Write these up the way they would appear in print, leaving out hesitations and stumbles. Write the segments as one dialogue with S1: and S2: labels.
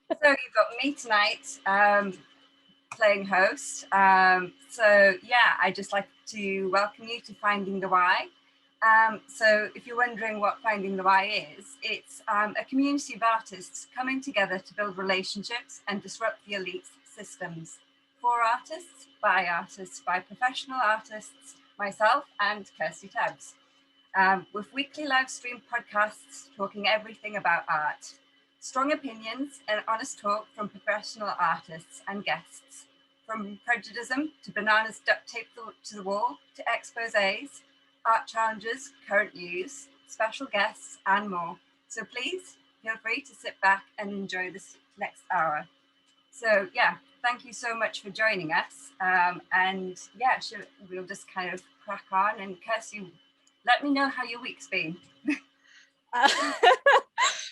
S1: So you've got me tonight playing host. So yeah, I'd just like to welcome you to Finding the Why. So if you're wondering what Finding the Why is, it's a community of artists coming together to build relationships and disrupt the elite systems. For artists, by professional artists, myself and Kirstie Tebbs. With weekly live stream podcasts talking everything about art. Strong opinions and honest talk from professional artists and guests. From predjudism to bananss duct taped to the wall to exposés, art challenges, current news, special guests, and more. So please feel free to sit back and enjoy this next hour. So yeah, thank you so much for joining us. And yeah, we'll just kind of crack on. And Kirstie, let me know how your week's been.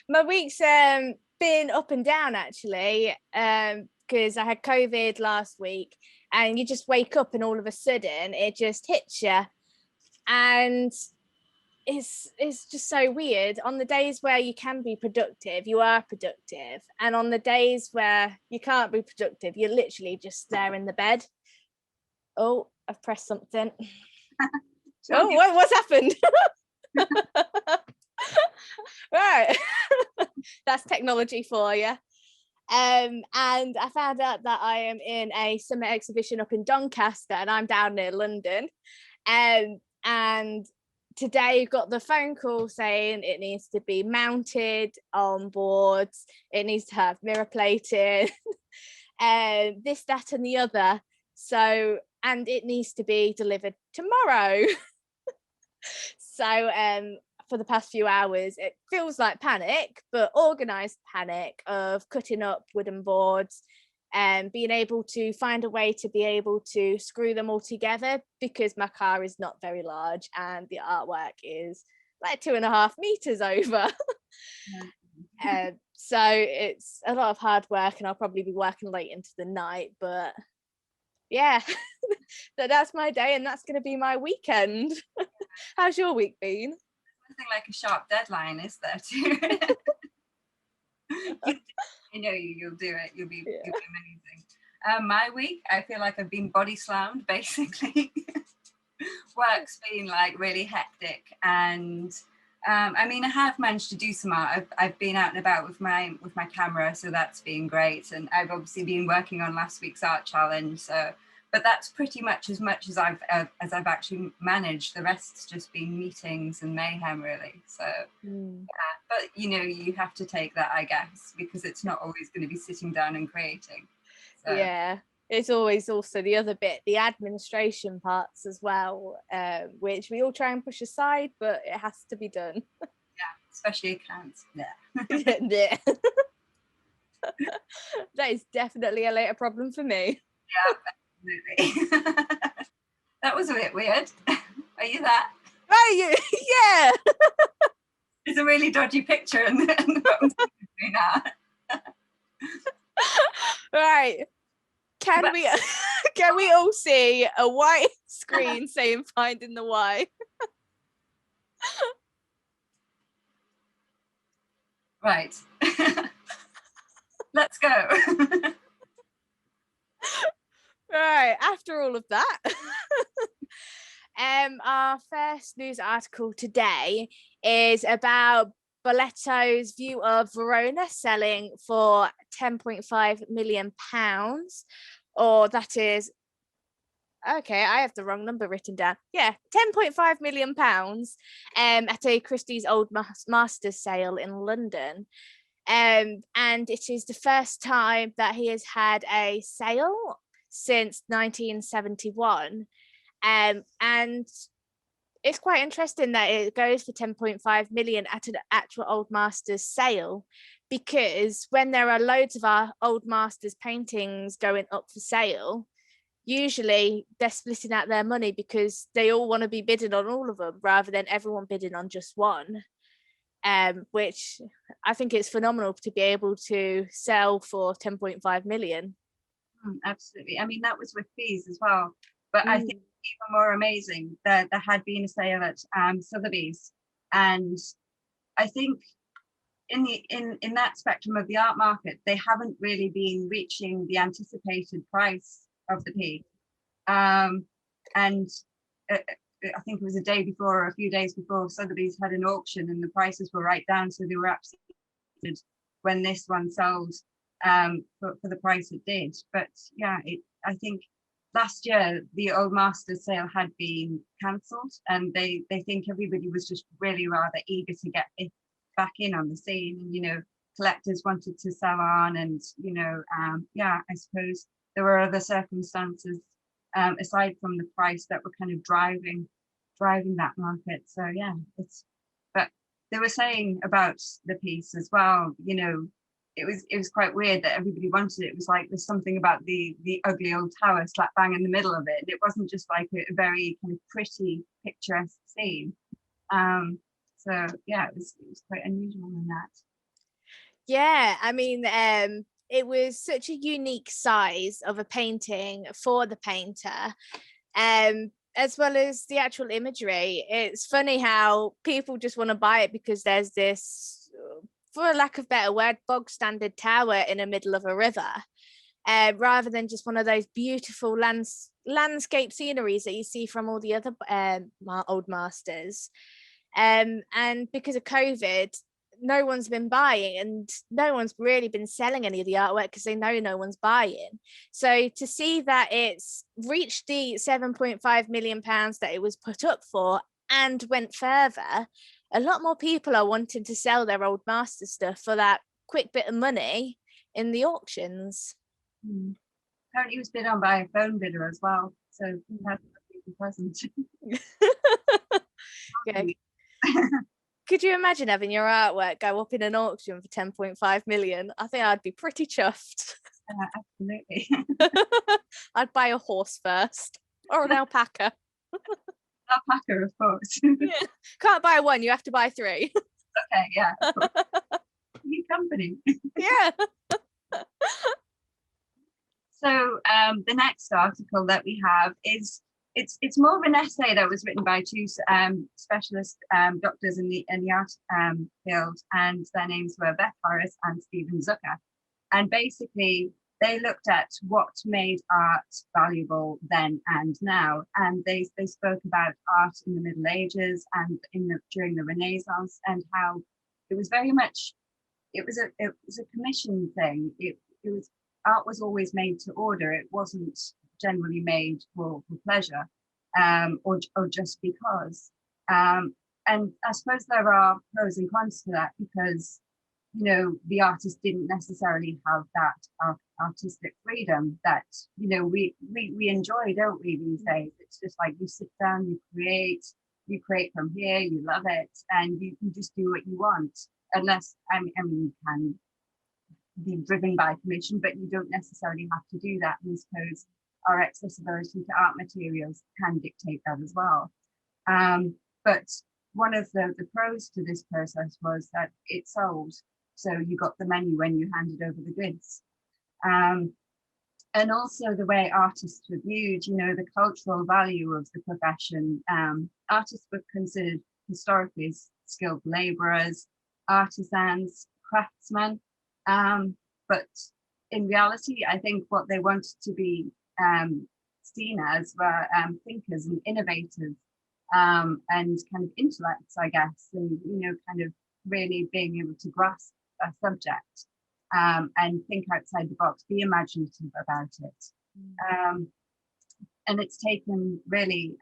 S2: My week's been up and down actually, because I had COVID last week, and you just wake up and all of a sudden it just hits you, and it's just so weird. On the days where you can be productive, you are productive, and on the days where you can't be productive, you're literally just there in the bed. Oh, I've pressed something. What's happened? Right. That's technology for you. And I found out that I am in a summer exhibition up in Doncaster, and I'm down near London. And today I got the phone call saying it needs to be mounted on boards, it needs to have mirror plating, and this, that, and the other. So, and it needs to be delivered tomorrow. So for the past few hours, it feels like panic, but organized panic of cutting up wooden boards and being able to find a way to be able to screw them all together, because my car is not very large and the artwork is like 2.5 meters over. So it's a lot of hard work, and I'll probably be working late into the night, but yeah. That's my day, and that's going to be my weekend. How's your week been?
S1: Nothing like a sharp deadline, is there? Too? I know you'll do it. You'll be amazing. My week, I feel like I've been body slammed basically. Work's been like really hectic, and I mean, I have managed to do some art. I've been out and about with my camera, so that's been great. And I've obviously been working on last week's art challenge. So, but that's pretty much as I've actually managed. The rest's just been meetings and mayhem, really. So, yeah. But you have to take that, I guess, because it's not always going to be sitting down and creating. So.
S2: Yeah. It's always also the other bit, the administration parts as well, which we all try and push aside, but it has to be done.
S1: Yeah, especially accounts.
S2: Yeah. That is definitely a later problem for me.
S1: Yeah, absolutely. That was a bit weird. Are you there?
S2: Are you? Yeah.
S1: It's a really dodgy picture in the bottom now.
S2: Right. Can we all see a white screen saying Finding the Why?
S1: Right. Let's go.
S2: Right, after all of that, our first news article today is about Boletto's view of Verona selling for £10.5 million, or that is, okay, I have the wrong number written down. Yeah, £10.5 million at a Christie's Old Masters sale in London. And it is the first time that he has had a sale since 1971. And it's quite interesting that it goes for 10.5 million at an actual Old Masters sale, because when there are loads of our Old Masters paintings going up for sale, usually they're splitting out their money because they all want to be bidding on all of them rather than everyone bidding on just one. Which I think it's phenomenal to be able to sell for 10.5 million.
S1: Absolutely. I mean, that was with fees as well. But I think even more amazing that there had been a sale at Sotheby's. And I think in that spectrum of the art market, they haven't really been reaching the anticipated price of the piece. And I think it was a day before or a few days bore Sotheby's had an auction, and the prices were right down, so they were absolutely when this one sold for the price it did. But yeah, I think last year the Old Masters sale had been cancelled, and they think everybody was just really rather eager to get it back in on the scene, and, you know, collectors wanted to sell on, and, you know, yeah, I suppose there were other circumstances aside from the price that were kind of driving that market. So yeah, but they were saying about the piece as well, you know, it was quite weird that everybody wanted it. It was like there's something about the ugly old tower slap bang in the middle of it. It wasn't just like a very kind of pretty picturesque scene. So yeah, it was quite unusual in that.
S2: Yeah, I mean, it was such a unique size of a painting for the painter, as well as the actual imagery. It's funny how people just want to buy it because there's this, for a lack of better word, bog standard tower in the middle of a river, rather than just one of those beautiful landscape sceneries that you see from all the other old masters. And because of COVID, no one's been buying, and no one's really been selling any of the artwork because they know no one's buying. So to see that it's reached the £7.5 million that it was put up for and went further, a lot more people are wanting to sell their old master stuff for that quick bit of money in the auctions.
S1: Apparently it was bid on by a phone bidder as well, so that's pleasant.
S2: Yeah. Could you imagine having your artwork go up in an auction for 10.5 million? I think I'd be pretty chuffed.
S1: Absolutely.
S2: I'd buy a horse first, or an alpaca.
S1: Alpaca, of course.
S2: Yeah. Can't buy one, you have to buy 3.
S1: Okay, yeah. New company.
S2: Yeah.
S1: So the next article that we have is it's more of an essay that was written by 2 specialist doctors in the art field, and their names were Beth Harris and Stephen Zucker. And basically, they looked at what made art valuable then and now, and they spoke about art in the Middle Ages and during the Renaissance, and how it was very much it was a commission thing. It was art was always made to order. It wasn't generally made for pleasure, or just because. And I suppose there are pros and cons to that, because, you know, the artist didn't necessarily have that artistic freedom that, you know, we enjoy, don't we, these days? It's just like you sit down, you create from here, you love it, and you can just do what you want, unless I mean you can be driven by commission, but you don't necessarily have to do that. And I suppose our accessibility to art materials can dictate that as well. But one of the pros to this process was that it sold. So you got the money when you handed over the goods. And also the way artists were viewed, you know, the cultural value of the profession. Artists were considered historically as skilled laborers, artisans, craftsmen. But in reality, I think what they wanted to be seen as were thinkers and innovators, and kind of intellects, I guess, and, you know, kind of really being able to grasp a subject, and think outside the box, be imaginative about it. And it's taken really,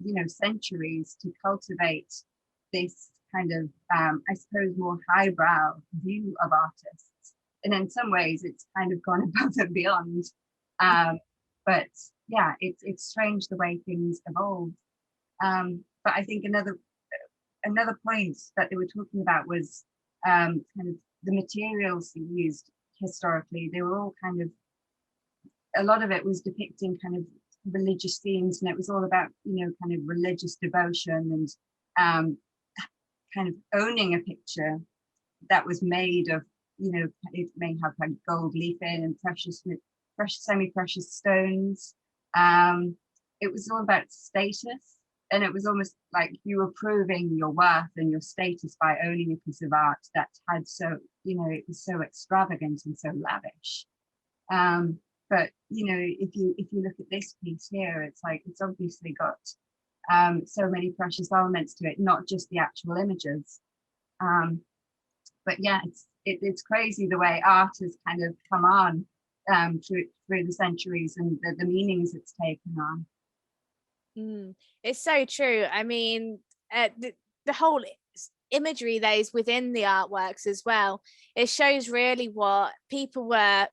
S1: you know, centuries to cultivate this kind of, I suppose, more highbrow view of artists. And in some ways, it's kind of gone above and beyond. But yeah, it's strange the way things evolve. But I think another point that they were talking about was kind of the materials used historically. They were all kind of, a lot of it was depicting kind of religious themes, and it was all about, you know, kind of religious devotion, and kind of owning a picture that was made of, you know, it may have like gold leafing and precious semi-precious stones. It was all about status, and it was almost like you were proving your worth and your status by owning a piece of art that had so, it was so extravagant and so lavish. But if you look at this piece here, it's like it's obviously got so many precious elements to it, not just the actual images. But yeah, it's crazy the way art has kind of come on through the centuries, and the meanings it's taken on.
S2: It's so true. I mean, the whole imagery that is within the artworks as well, it shows really what people were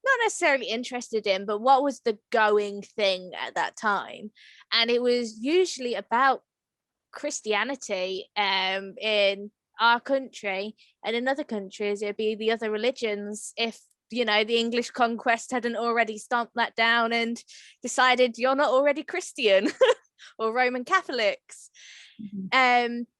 S2: not necessarily interested in, but what was the going thing at that time. And it was usually about Christianity in our country, and in other countries it'd be the other religions, if the English conquest hadn't already stomped that down and decided you're not already Christian or Roman Catholics.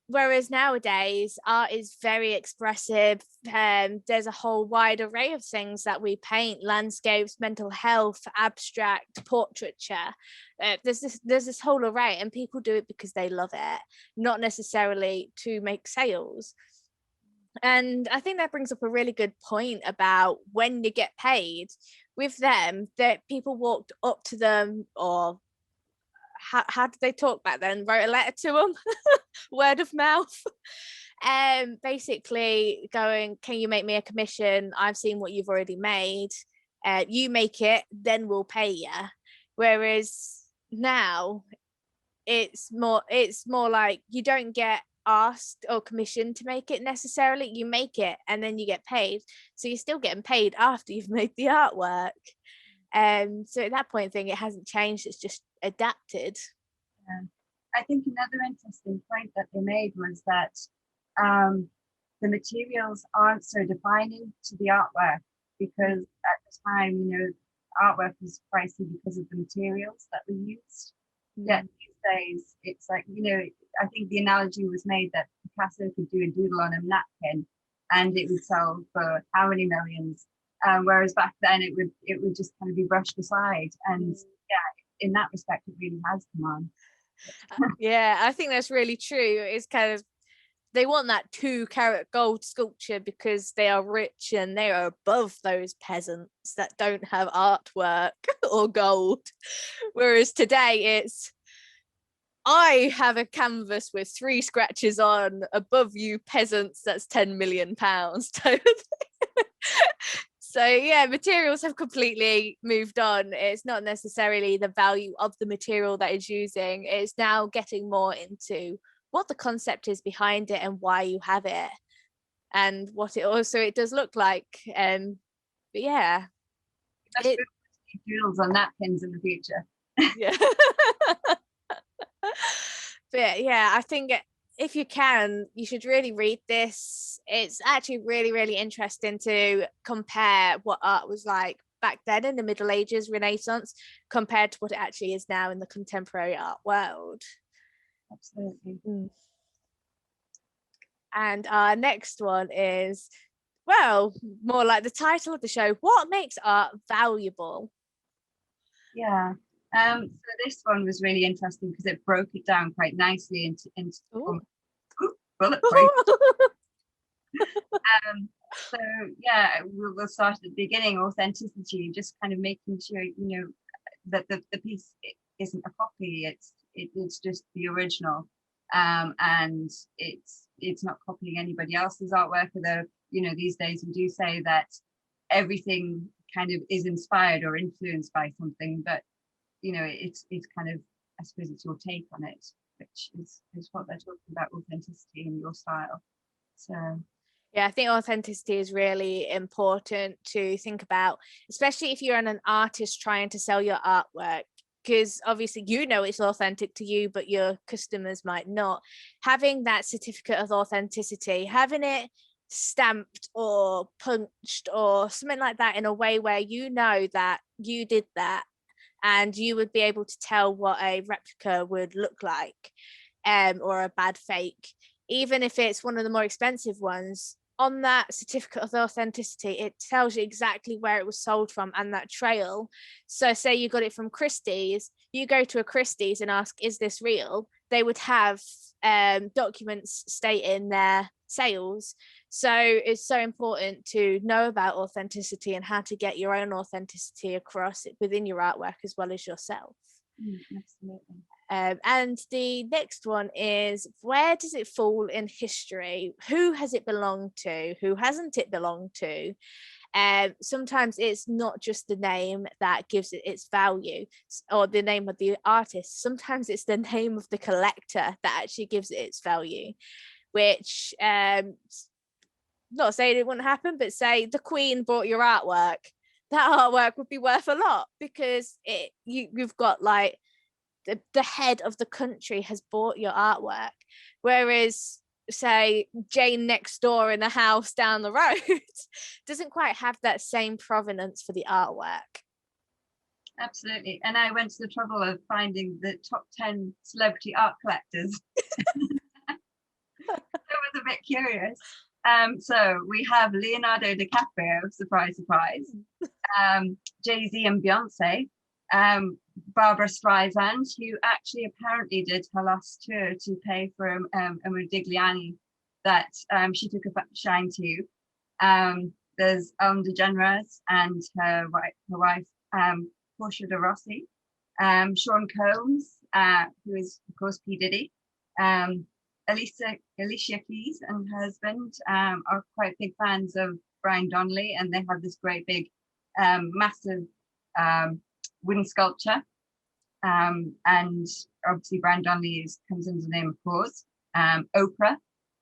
S2: Whereas nowadays art is very expressive. There's a whole wide array of things that we paint: landscapes, mental health, abstract, portraiture. There's this whole array, and people do it because they love it, not necessarily to make sales. And I think that brings up a really good point about when you get paid. With them, that people walked up to them, or how did they talk back then? Wrote a letter to them, word of mouth. Basically going, can you make me a commission? I've seen what you've already made. You make it, then we'll pay you. Whereas now it's more like you don't get asked or commissioned to make it necessarily. You make it and then you get paid, so you're still getting paid after you've made the artwork. So at that point thing, it hasn't changed, it's just adapted.
S1: I think another interesting point that they made was that the materials aren't so defining to the artwork, because at the time, artwork was pricey because of the materials that were used. Yet these days, it's like, I think the analogy was made that Picasso could do a doodle on a napkin and it would sell for how many millions, whereas back then it would just kind of be brushed aside. And yeah, in that respect, it really has come on.
S2: Yeah, I think that's really true. It's kind of, they want that 2-carat gold sculpture because they are rich and they are above those peasants that don't have artwork or gold. Whereas today it's, I have a canvas with 3 scratches on, above you peasants, that's 10 million pounds. So yeah, materials have completely moved on. It's not necessarily the value of the material that it's using. It's now getting more into what the concept is behind it and why you have it, and what it does look like. But yeah,
S1: doodles on napkins in the future.
S2: Yeah. But yeah, I think if you can, you should really read this. It's actually really, really interesting to compare what art was like back then in the Middle Ages, Renaissance, compared to what it actually is now in the contemporary art world.
S1: Absolutely.
S2: And our next one is, well, more like the title of the show: what makes art valuable?
S1: Yeah. So this one was really interesting because it broke it down quite nicely into bullet points. So yeah, we'll start at the beginning. Authenticity, just kind of making sure that the piece isn't a copy. It's just the original, and it's not copying anybody else's artwork. Although these days we do say that everything kind of is inspired or influenced by something, but it's kind of, I suppose it's your take on it, which is what they're talking about, authenticity in your style. So
S2: yeah, I think authenticity is really important to think about, especially if you're an artist trying to sell your artwork, because obviously it's authentic to you, but your customers might not. Having that certificate of authenticity, having it stamped or punched or something like that in a way where that you did that, and you would be able to tell what a replica would look like, or a bad fake, even if it's one of the more expensive ones. On that certificate of authenticity, it tells you exactly where it was sold from and that trail. So say you got it from Kirstie's, you go to a Christie's and ask, is this real? They would have documents stating their sales. So it's so important to know about authenticity and how to get your own authenticity across within your artwork as well as yourself.
S1: Absolutely.
S2: And the next one is, where does it fall in history? Who has it belonged to? Who hasn't it belonged to? Sometimes it's not just the name that gives it its value, or the name of the artist. Sometimes it's the name of the collector that actually gives it its value, which not saying it wouldn't happen, but say the Queen bought your artwork, that artwork would be worth a lot, because you've got like the head of the country has bought your artwork, whereas say Jane next door in a house down the road doesn't quite have that same provenance for the artwork.
S1: Absolutely. And I went to the trouble of finding the top 10 celebrity art collectors. I was a bit curious. So we have Leonardo DiCaprio, surprise, surprise, Jay-Z and Beyonce, Barbara Streisand, who actually apparently did her last tour to pay for a Modigliani that she took a shine to. There's Ellen DeGeneres and her wife, Portia de Rossi, Sean Combs, who is of course P. Diddy, Alicia Keys and her husband are quite big fans of Brian Donnelly, and they have this great big massive wooden sculpture, and obviously Brian Donnelly comes under the name of Pause. Oprah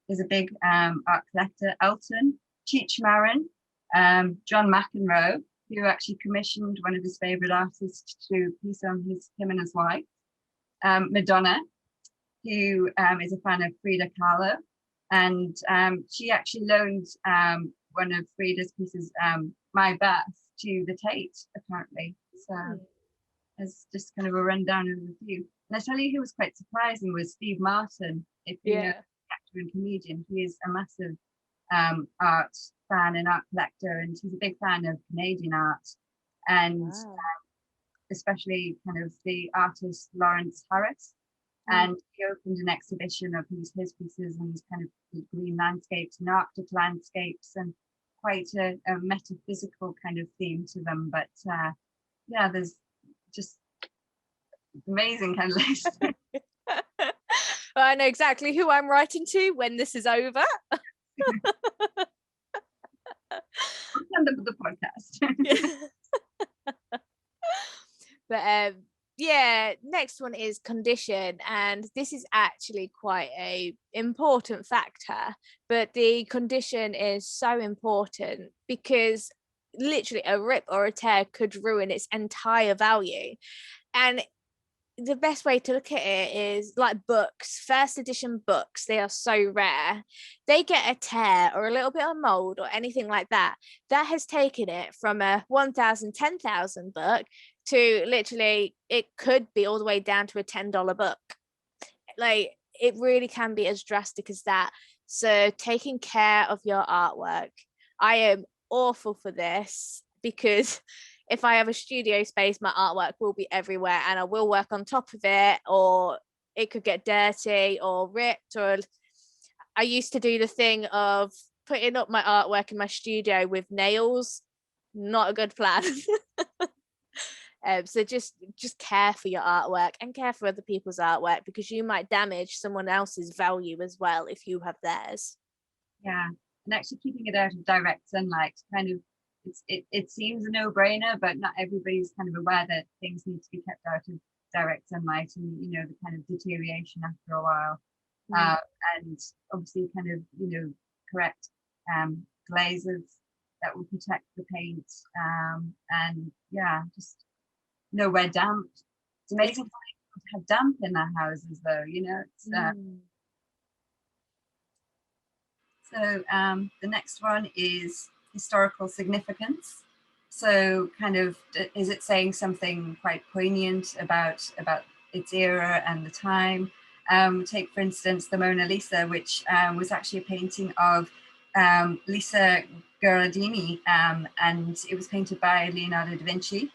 S1: is a big art collector. Elton, Cheech Marin, John McEnroe, who actually commissioned one of his favorite artists to do a piece on him and his wife. Madonna, who is a fan of Frida Kahlo, and she actually loaned one of Frida's pieces, My Bath, to the Tate, apparently. So as just kind of a rundown of a few. And I tell you who was quite surprising was Steve Martin. If you know, actor and comedian, he is a massive art fan and art collector, and he's a big fan of Canadian art, and especially kind of the artist Lawrence Harris. And he opened an exhibition of his pieces and kind of green landscapes and Arctic landscapes, and quite a metaphysical kind of theme to them. But yeah, there's just amazing kind of list.
S2: Well, I know exactly who I'm writing to when this is over.
S1: End of the podcast.
S2: But yeah, next one is condition, and this is actually quite a important factor, but the condition is so important because literally a rip or a tear could ruin its entire value. And the best way to look at it is like books, first edition books. They are so rare. They get a tear or a little bit of mold or anything like that. That has taken it from a 1,000, 10,000 book to literally, it could be all the way down to a $10 book. Like, it really can be as drastic as that. So taking care of your artwork. I am awful for this because if I have a studio space, my artwork will be everywhere and I will work on top of it, or it could get dirty or ripped. Or I used to do the thing of putting up my artwork in my studio with nails. Not a good plan. So just care for your artwork and care for other people's artwork, because you might damage someone else's value as well if you have theirs.
S1: Yeah, and actually keeping it out of direct sunlight, kind of, it seems a no-brainer, but not everybody's kind of aware that things need to be kept out of direct sunlight, and you know, the kind of deterioration after a while. And obviously kind of, you know, correct glazes that will protect the paint, and yeah, just know where damp. It's amazing how people have damp in their houses though, you know. It's so the next one is historical significance. So kind of, is it saying something quite poignant about its era and the time? Take for instance the Mona Lisa, which was actually a painting of Lisa Gherardini, and it was painted by Leonardo da Vinci.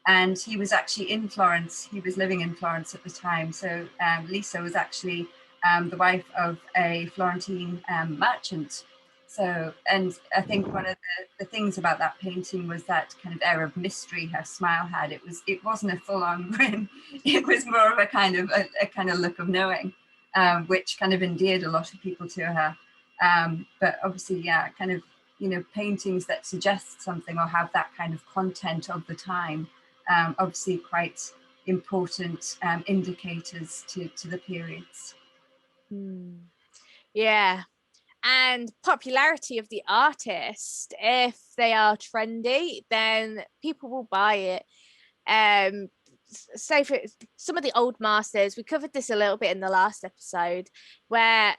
S1: And he was actually in Florence. He was living in Florence at the time. So Lisa was actually the wife of a Florentine merchant. So, and I think one of the things about that painting was that kind of air of mystery her smile had. It wasn't a full-on grin. It was more of a kind of look of knowing, which kind of endeared a lot of people to her. But obviously, yeah, kind of, paintings that suggest something or have that kind of content of the time, obviously quite important indicators to the periods.
S2: Yeah. And popularity of the artist, if they are trendy, then people will buy it. So for some of the old masters, we covered this a little bit in the last episode, where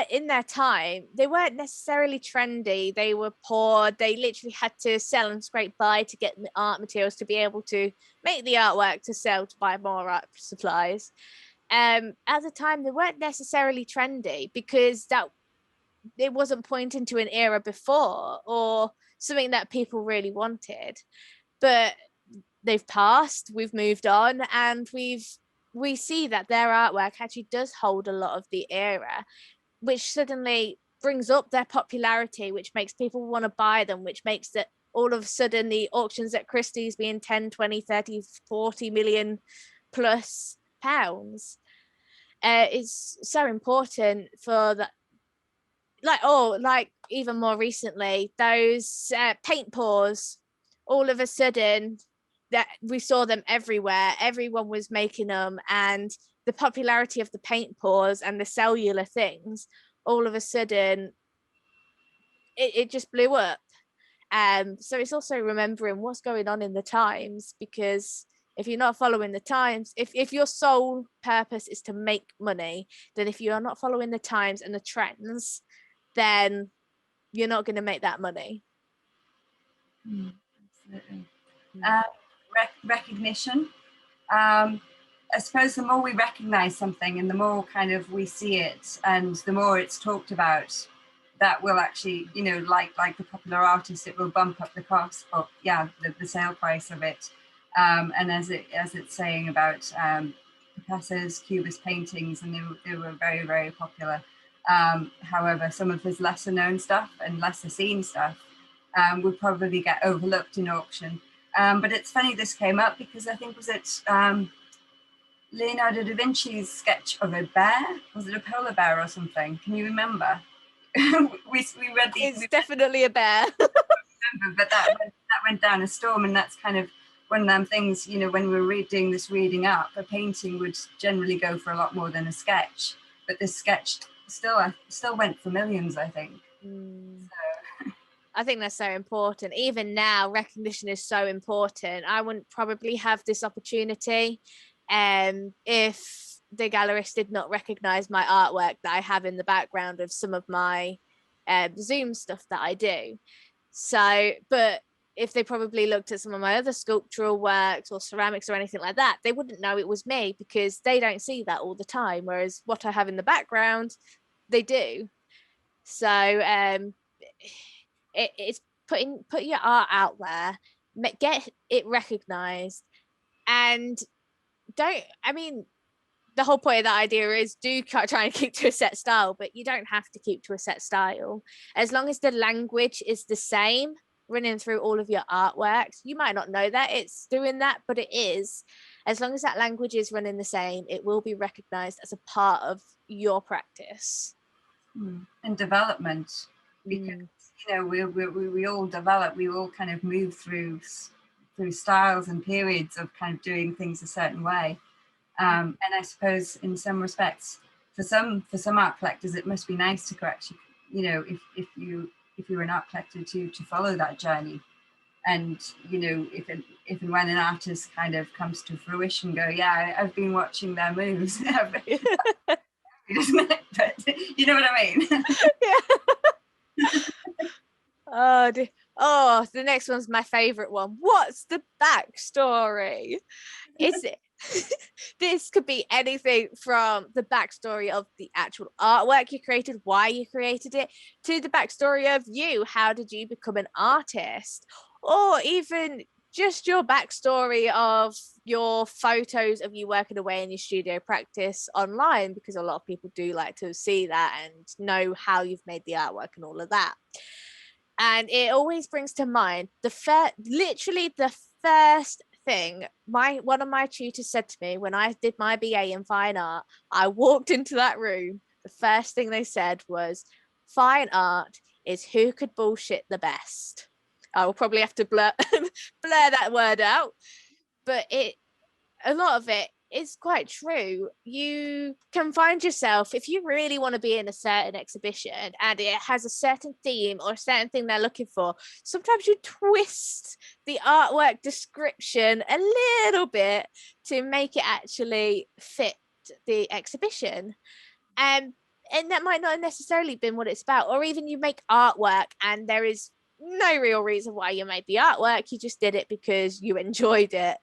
S2: in their time they weren't necessarily trendy, they were poor, they literally had to sell and scrape by to get art materials to be able to make the artwork to sell to buy more art supplies. At the time they weren't necessarily trendy because that it wasn't pointing to an era before or something that people really wanted, but they've passed, we've moved on, and we see that their artwork actually does hold a lot of the era, which suddenly brings up their popularity, which makes people want to buy them, which makes that all of a sudden the auctions at Christie's being 10, 20, 30, 40 million plus pounds. It's so important for that, like even more recently, those paint pours, all of a sudden that we saw them everywhere, everyone was making them, and the popularity of the paint pours and the cellular things, all of a sudden it just blew up. So it's also remembering what's going on in the times, because if you're not following the times, if your sole purpose is to make money, then if you are not following the times and the trends, then you're not going to make that money.
S1: Absolutely. Recognition. I suppose the more we recognize something and the more kind of we see it and the more it's talked about, that will actually, like the popular artist, it will bump up the cost of, the sale price of it. And as it's saying about Picasso's Cubist paintings, and they were very, very popular. However, some of his lesser known stuff and lesser seen stuff would probably get overlooked in auction. But it's funny this came up because I think, was it Leonardo da Vinci's sketch of a bear? Was it a polar bear or something? Can you remember? we read these.
S2: It's definitely a bear.
S1: Remember, but that went down a storm, and that's kind of one of them things. When we were doing this reading up, a painting would generally go for a lot more than a sketch, but this sketch still went for millions, I think. So.
S2: I think that's so important. Even now, recognition is so important. I wouldn't probably have this opportunity if the gallerist did not recognize my artwork that I have in the background of some of my Zoom stuff that I do. So, but if they probably looked at some of my other sculptural works or ceramics or anything like that, they wouldn't know it was me because they don't see that all the time. Whereas what I have in the background, they do. So it's put your art out there, get it recognized, and the whole point of that idea is do try and keep to a set style, but you don't have to keep to a set style. As long as the language is the same running through all of your artworks, you might not know that it's doing that, but it is. As long as that language is running the same, it will be recognized as a part of your practice.
S1: And development, because we all develop, we all kind of move through styles and periods of kind of doing things a certain way. And I suppose in some respects, for some art collectors, it must be nice to actually, if you're an art collector, to follow that journey. And if and when an artist kind of comes to fruition, go, yeah, I've been watching their moves. Isn't it? But you know what I mean?
S2: Yeah. Oh, the next one's my favorite one. What's the backstory? Is it? This could be anything from the backstory of the actual artwork you created, why you created it, to the backstory of you. How did you become an artist? Or even just your backstory of your photos of you working away in your studio practice online, because a lot of people do like to see that and know how you've made the artwork and all of that. And it always brings to mind literally the first thing one of my tutors said to me when I did my BA in fine art. I walked into that room, the first thing they said was, fine art is who could bullshit the best. I will probably have to blur that word out, but a lot of it is quite true. You can find yourself, if you really want to be in a certain exhibition and it has a certain theme or a certain thing they're looking for, sometimes you twist the artwork description a little bit to make it actually fit the exhibition. And that might not necessarily been what it's about. Or even you make artwork and there is no real reason why you made the artwork. You just did it because you enjoyed it.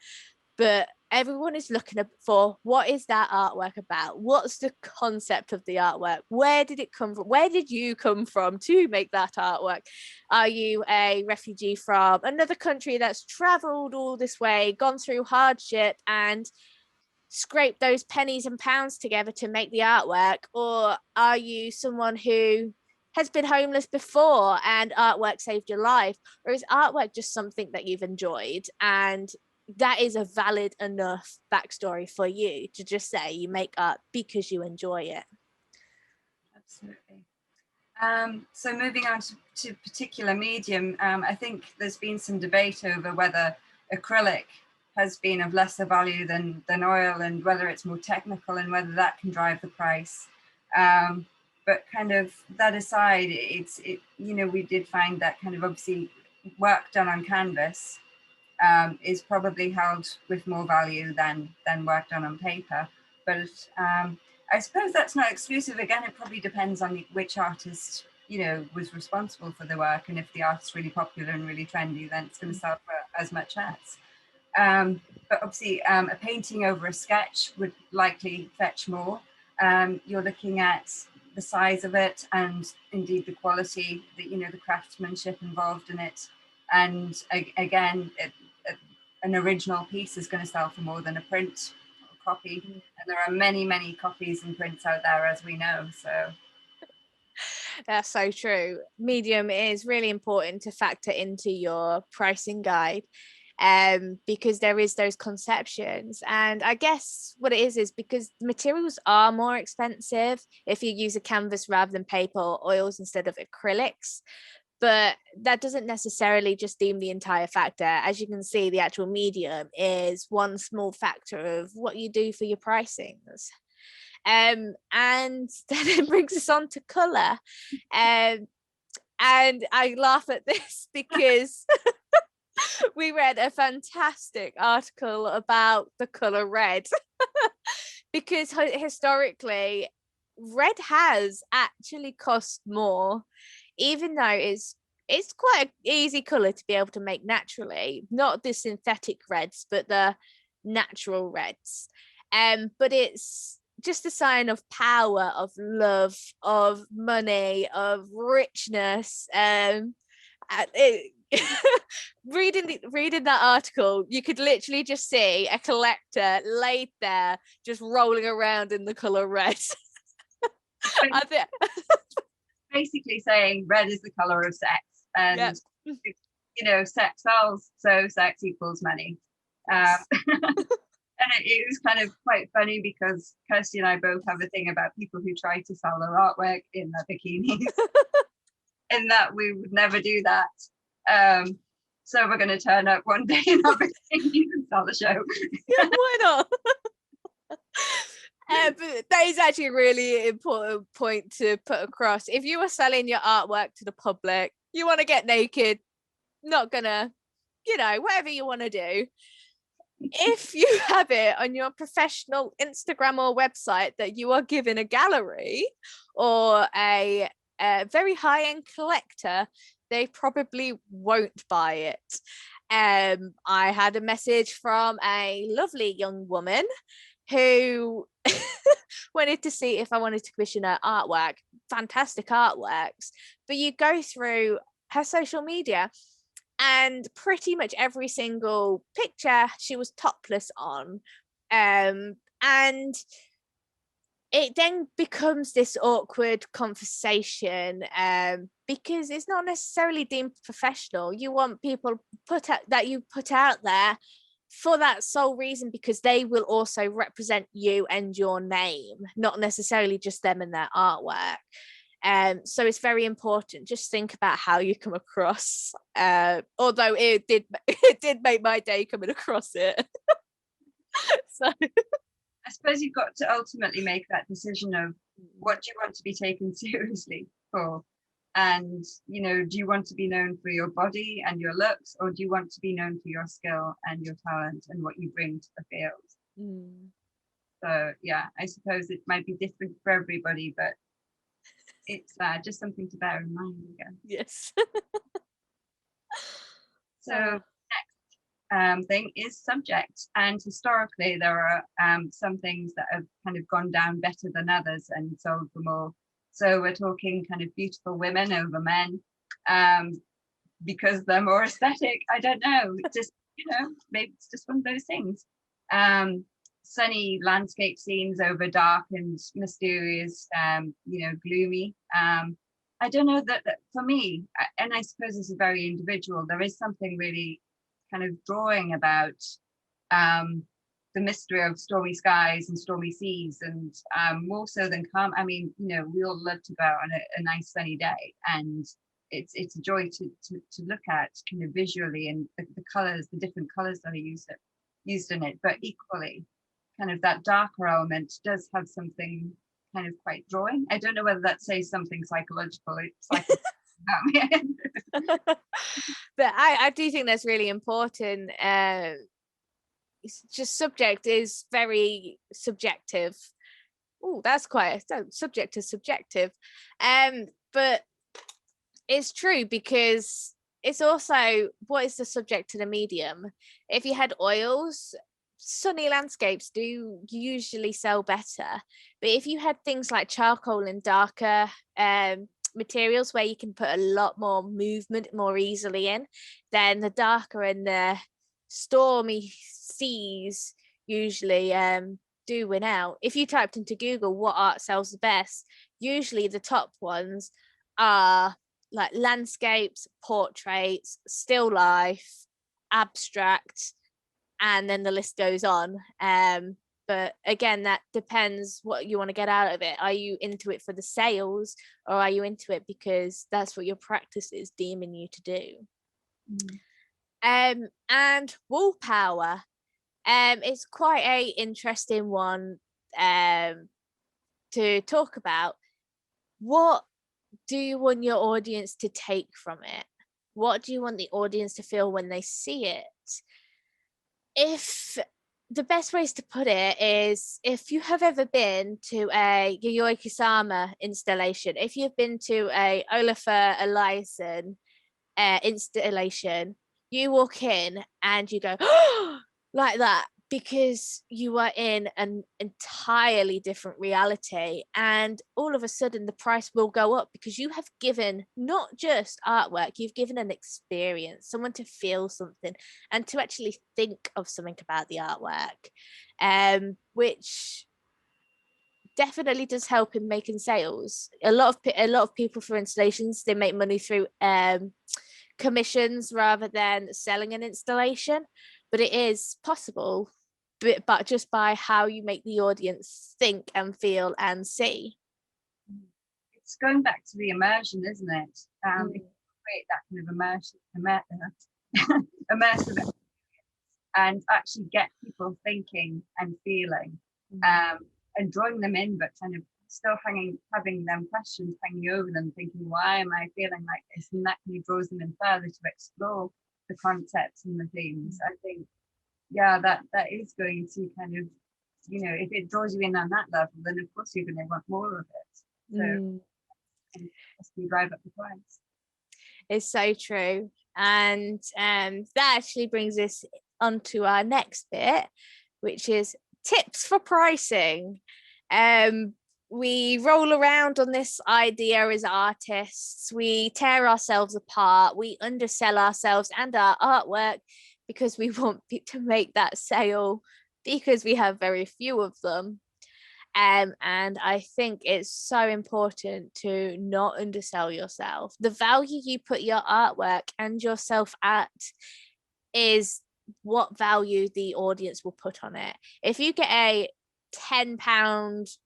S2: But everyone is looking for, what is that artwork about? What's the concept of the artwork? Where did it come from? Where did you come from to make that artwork? Are you a refugee from another country that's traveled all this way, gone through hardship and scraped those pennies and pounds together to make the artwork? Or are you someone who has been homeless before and artwork saved your life? Or is artwork just something that you've enjoyed and that is a valid enough backstory for you to just say you make art because you enjoy it?
S1: Absolutely. So moving on to particular medium, I think there's been some debate over whether acrylic has been of lesser value than oil, and whether it's more technical and whether that can drive the price. But kind of that aside, we did find that kind of obviously work done on canvas is probably held with more value than work done on paper. But I suppose that's not exclusive. Again, it probably depends on which artist was responsible for the work, and if the art's really popular and really trendy, then it's going to sell for as much as. But obviously, a painting over a sketch would likely fetch more. You're looking at the size of it and indeed the quality, the craftsmanship involved in it. And again, an original piece is going to sell for more than a print or copy. And there are many, many copies and prints out there, as we know. So
S2: that's so true. Medium is really important to factor into your pricing guide, because there is those conceptions. And I guess what it is because the materials are more expensive if you use a canvas rather than paper or oils instead of acrylics. But that doesn't necessarily just deem the entire factor. As you can see, the actual medium is one small factor of what you do for your pricings. And then it brings us on to colour. And I laugh at this because we read a fantastic article about the colour red. Because historically, red has actually cost more, even though it's quite an easy colour to be able to make naturally, not the synthetic reds, but the natural reds. But it's just a sign of power, of love, of money, of richness. Reading that article, you could literally just see a collector laid there just rolling around in the color red. I think
S1: basically saying red is the color of sex, and sex sells, so sex equals money. And it was kind of quite funny because Kirstie and I both have a thing about people who try to sell their artwork in their bikinis, in that we would never do that. So we're going to turn up one day in our bikinis and sell the show.
S2: Yeah, why not? But that is actually a really important point to put across. If you are selling your artwork to the public, you want to get naked, not gonna, whatever you want to do. If you have it on your professional Instagram or website that you are giving a gallery or a very high-end collector, they probably won't buy it. I had a message from a lovely young woman who wanted to see if I wanted to commission her artwork. Fantastic artworks. But you go through her social media and pretty much every single picture she was topless on. And it then becomes this awkward conversation, because it's not necessarily deemed professional. You want people that you put out there for that sole reason, because they will also represent you and your name, not necessarily just them and their artwork. So it's very important. Just think about how you come across. Although it did make my day coming across it. So
S1: I suppose you've got to ultimately make that decision of what do you want to be taken seriously for, and do you want to be known for your body and your looks, or do you want to be known for your skill and your talent and what you bring to the field? So yeah, I suppose it might be different for everybody, but it's just something to bear in mind again.
S2: Yes.
S1: So next thing is subject, and historically there are some things that have kind of gone down better than others and sold for more. So we're talking kind of beautiful women over men, because they're more aesthetic. I don't know, just maybe it's just one of those things. Sunny landscape scenes over dark and mysterious, gloomy. I don't know, that for me, and I suppose this is very individual, there is something really kind of drawing about the mystery of stormy skies and stormy seas, and more so than calm. I mean, we all love to go on a nice sunny day, and it's a joy to look at kind of visually, and the colors, the different colors that are used in it. But equally, kind of that darker element does have something kind of quite drawing. I don't know whether that says something psychological about me.
S2: But I do think that's really important. It's just subject is very subjective. Oh, that's quite subject is subjective. But it's true, because it's also what is the subject to the medium. If you had oils, sunny landscapes do usually sell better. But if you had things like charcoal and darker materials where you can put a lot more movement more easily in, then the darker and the stormy seas usually do win out. If you typed into Google what art sells the best, usually the top ones are like landscapes, portraits, still life, abstract, and then the list goes on. But again, that depends what you want to get out of it. Are you into it for the sales, or are you into it because that's what your practice is deeming you to do? And willpower. It's quite a interesting one to talk about. What do you want your audience to take from it? What do you want the audience to feel when they see it? If the best ways to put it is, if you have ever been to a Yayoi Kusama installation, if you've been to a Olafur Eliasson installation, you walk in and you go like that, because you are in an entirely different reality, and all of a sudden the price will go up, because you have given not just artwork, you've given an experience, someone to feel something and to actually think of something about the artwork, which definitely does help in making sales. A lot of people for installations, they make money through commissions rather than selling an installation, but it is possible, but just by how you make the audience think and feel and see.
S1: It's going back to the immersion, isn't it? If you create that kind of immersive experience and actually get people thinking and feeling, and drawing them in, but kind of still having them questions hanging over them, thinking, why am I feeling like this? And that kind of draws them in further to explore the concepts and the themes. I think, that is going to kind of, if it draws you in on that level, then of course you're going to want more of it. So you drive up the price.
S2: It's so true. And that actually brings us onto our next bit, which is tips for pricing. we roll around on this idea as artists. We tear ourselves apart. We undersell ourselves and our artwork because we want to make that sale because we have very few of them. And I think it's so important to not undersell yourself. The value you put your artwork and yourself at is what value the audience will put on it. If you get a £10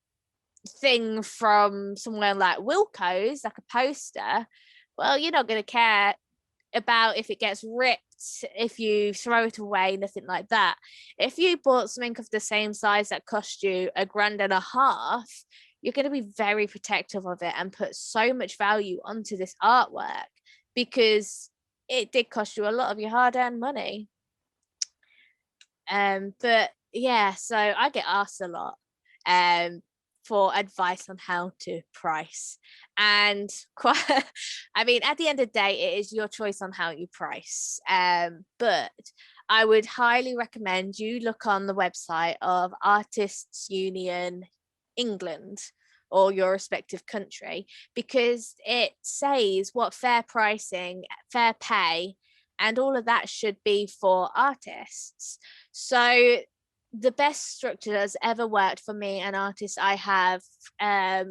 S2: thing from somewhere like Wilko's, like a poster, well, you're not going to care about if it gets ripped, if you throw it away, nothing like that. If you bought something of the same size that cost you £1.50, you're going to be very protective of it and put so much value onto this artwork because it did cost you a lot of your hard-earned money. But yeah, so I get asked a lot for advice on how to price, and I mean, at the end of the day, it is your choice on how you price. But I would highly recommend you look on the website of Artists Union England or your respective country, because it says what fair pricing, fair pay, and all of that should be for artists. So the best structure that's ever worked for me and artists I have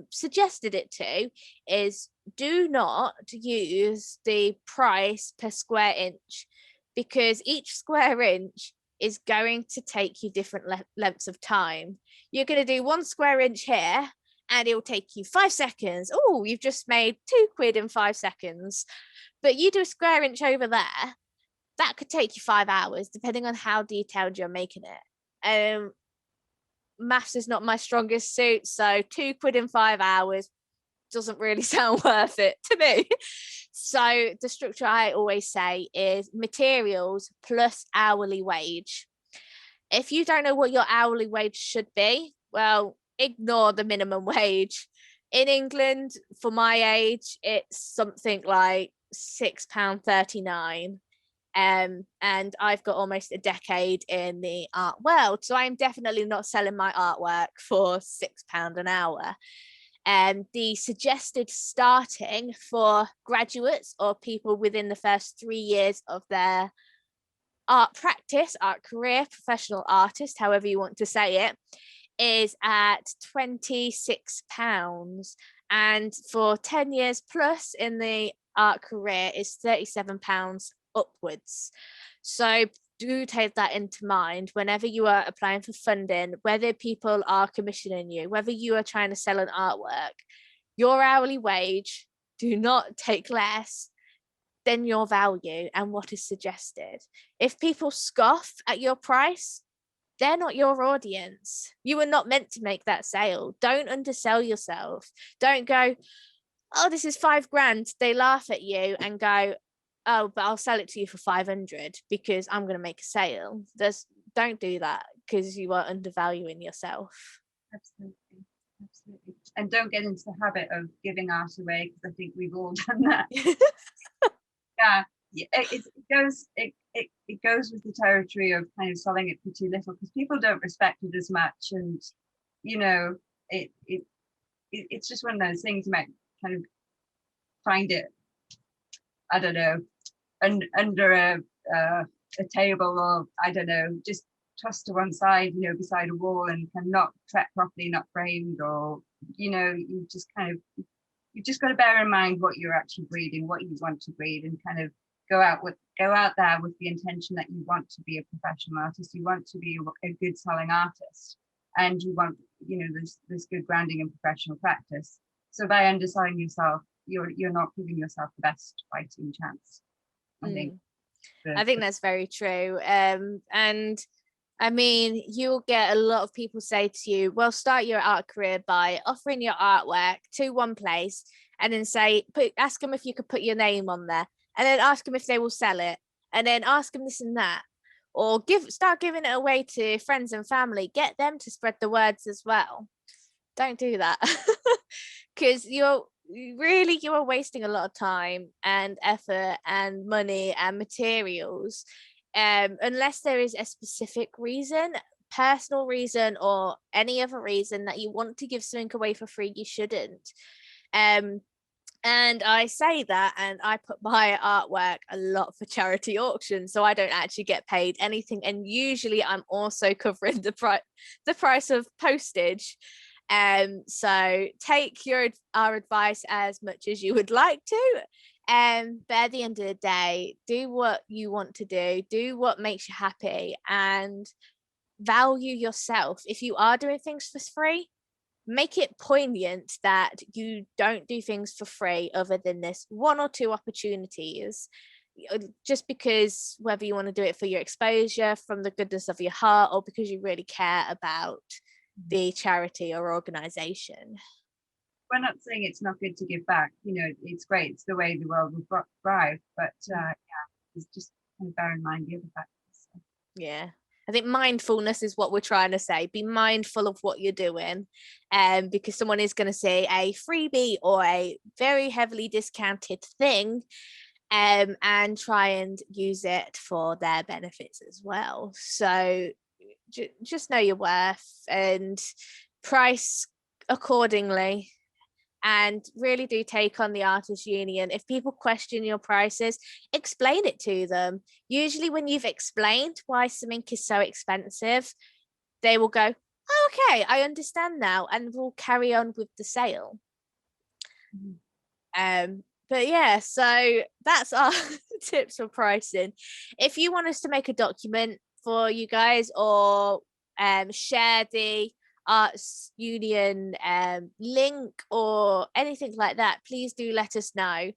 S2: suggested it to is do not use the price per square inch, because each square inch is going to take you different lengths of time. You're going to do 1 square inch here and it will take you 5 seconds. Oh, you've just made £2 in 5 seconds. But you do a square inch over there, that could take you 5 hours, depending on how detailed you're making it. Maths is not my strongest suit, so £2 in 5 hours doesn't really sound worth it to me. So the structure I always say is materials plus hourly wage. If you don't know what your hourly wage should be, well, ignore the minimum wage. In England, for my age, it's something like £6.39. And I've got almost a decade in the art world, so I'm definitely not selling my artwork for £6 an hour. The suggested starting for graduates or people within the first 3 years of their art practice, art career, professional artist, however you want to say it, is at £26. And for 10 years plus in the art career is £37 upwards. So do take that into mind whenever you are applying for funding, whether people are commissioning you, whether you are trying to sell an artwork, your hourly wage, do not take less than your value and what is suggested. If people scoff at your price, they're not your audience. You were not meant to make that sale. Don't undersell yourself. Don't go, oh, this is £5,000. They laugh at you and go, oh, but I'll sell it to you for 500 because I'm going to make a sale. Don't do that, because you are undervaluing yourself.
S1: Absolutely. And don't get into the habit of giving art away, because I think we've all done that. Yeah, it goes with the territory of kind of selling it for too little, because people don't respect it as much, and it's just one of those things. You might kind of find it, I don't know, under a table, or I don't know, just tossed to one side, beside a wall, and not prepped properly, not framed, or you just got to bear in mind what you're actually breeding, what you want to breed, and kind of go out there with the intention that you want to be a professional artist, you want to be a good selling artist, and you want this good branding and professional practice. So by underselling yourself, you're not giving yourself the best fighting chance. I think
S2: that's very true. And I mean, you'll get a lot of people say to you, well, start your art career by offering your artwork to one place, and then ask them if you could put your name on there, and then ask them if they will sell it, and then ask them this and that, or start giving it away to friends and family, get them to spread the words as well. Don't do that, because you are wasting a lot of time and effort and money and materials, unless there is a specific reason. personal reason or any other reason that you want to give something away for free, you shouldn't. And I say that, and I put my artwork a lot for charity auctions, so I don't actually get paid anything. And usually I'm also covering the price of postage. So take our advice as much as you would like to. But at the end of the day, do what you want to do what makes you happy, and value yourself. If you are doing things for free, make it poignant that you don't do things for free other than this 1 or 2 opportunities, just because, whether you want to do it for your exposure, from the goodness of your heart, or because you really care about the charity or organization.
S1: We're not saying it's not good to give back. You know, it's great. It's the way the world will thrive. But yeah, it's just kind of bear in mind the other factors. So.
S2: Yeah. I think mindfulness is what we're trying to say. Be mindful of what you're doing, because someone is going to say a freebie or a very heavily discounted thing, and try and use it for their benefits as well. So just know your worth and price accordingly. And really do take on the artist union. If people question your prices, explain it to them. Usually when you've explained why something is so expensive, they will go, oh, okay, I understand now, and we'll carry on with the sale. But yeah, so that's our tips for pricing. If you want us to make a document for you guys, or share the arts union link or anything like that, please do let us know,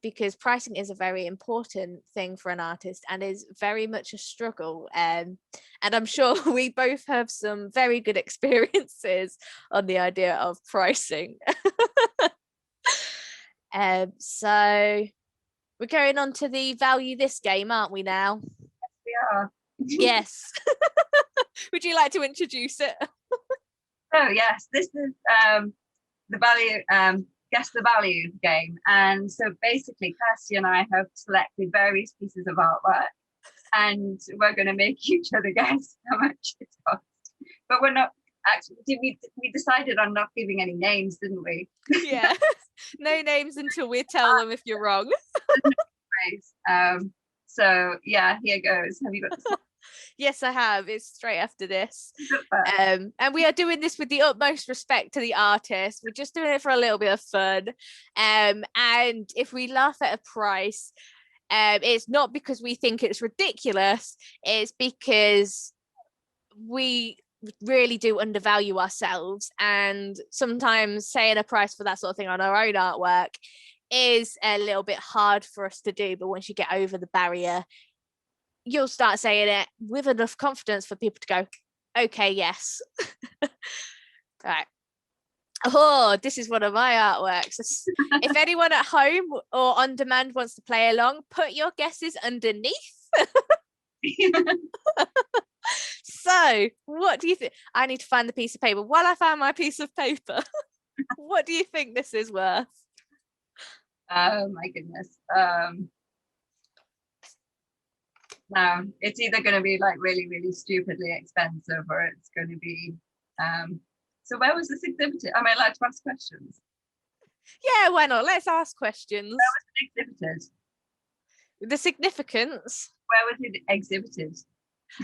S2: because pricing is a very important thing for an artist and is very much a struggle, and I'm sure we both have some very good experiences on the idea of pricing. So we're going on to the value this game, aren't we now?
S1: Yes, we are.
S2: Yes. Would you like to introduce it?
S1: Oh yes, this is the value guess the value game. And so basically Kirstie and I have selected various pieces of artwork, and we're going to make each other guess how much it costs. But we're not actually, we decided on not giving any names, didn't we?
S2: Yeah. No names until we tell them if you're wrong.
S1: So yeah, here goes. Have you got the
S2: Yes, I have. It's straight after this. And we are doing this with the utmost respect to the artist. We're just doing it for a little bit of fun. And if we laugh at a price, it's not because we think it's ridiculous. It's because we really do undervalue ourselves. And sometimes saying a price for that sort of thing on our own artwork is a little bit hard for us to do. But once you get over the barrier, you'll start saying it with enough confidence for people to go, okay, yes. Right. Oh, this is one of my artworks. If anyone at home or on demand wants to play along, put your guesses underneath. So what do you think? I need to find the piece of paper. While I found my piece of paper, what do you think this is worth?
S1: Oh my goodness. Now it's either going to be like really, really stupidly expensive, or it's going to be so where was this exhibited? Am I allowed to ask questions?
S2: Yeah, why not? Let's ask questions.
S1: Where was it exhibited?
S2: The significance.
S1: Where was it exhibited?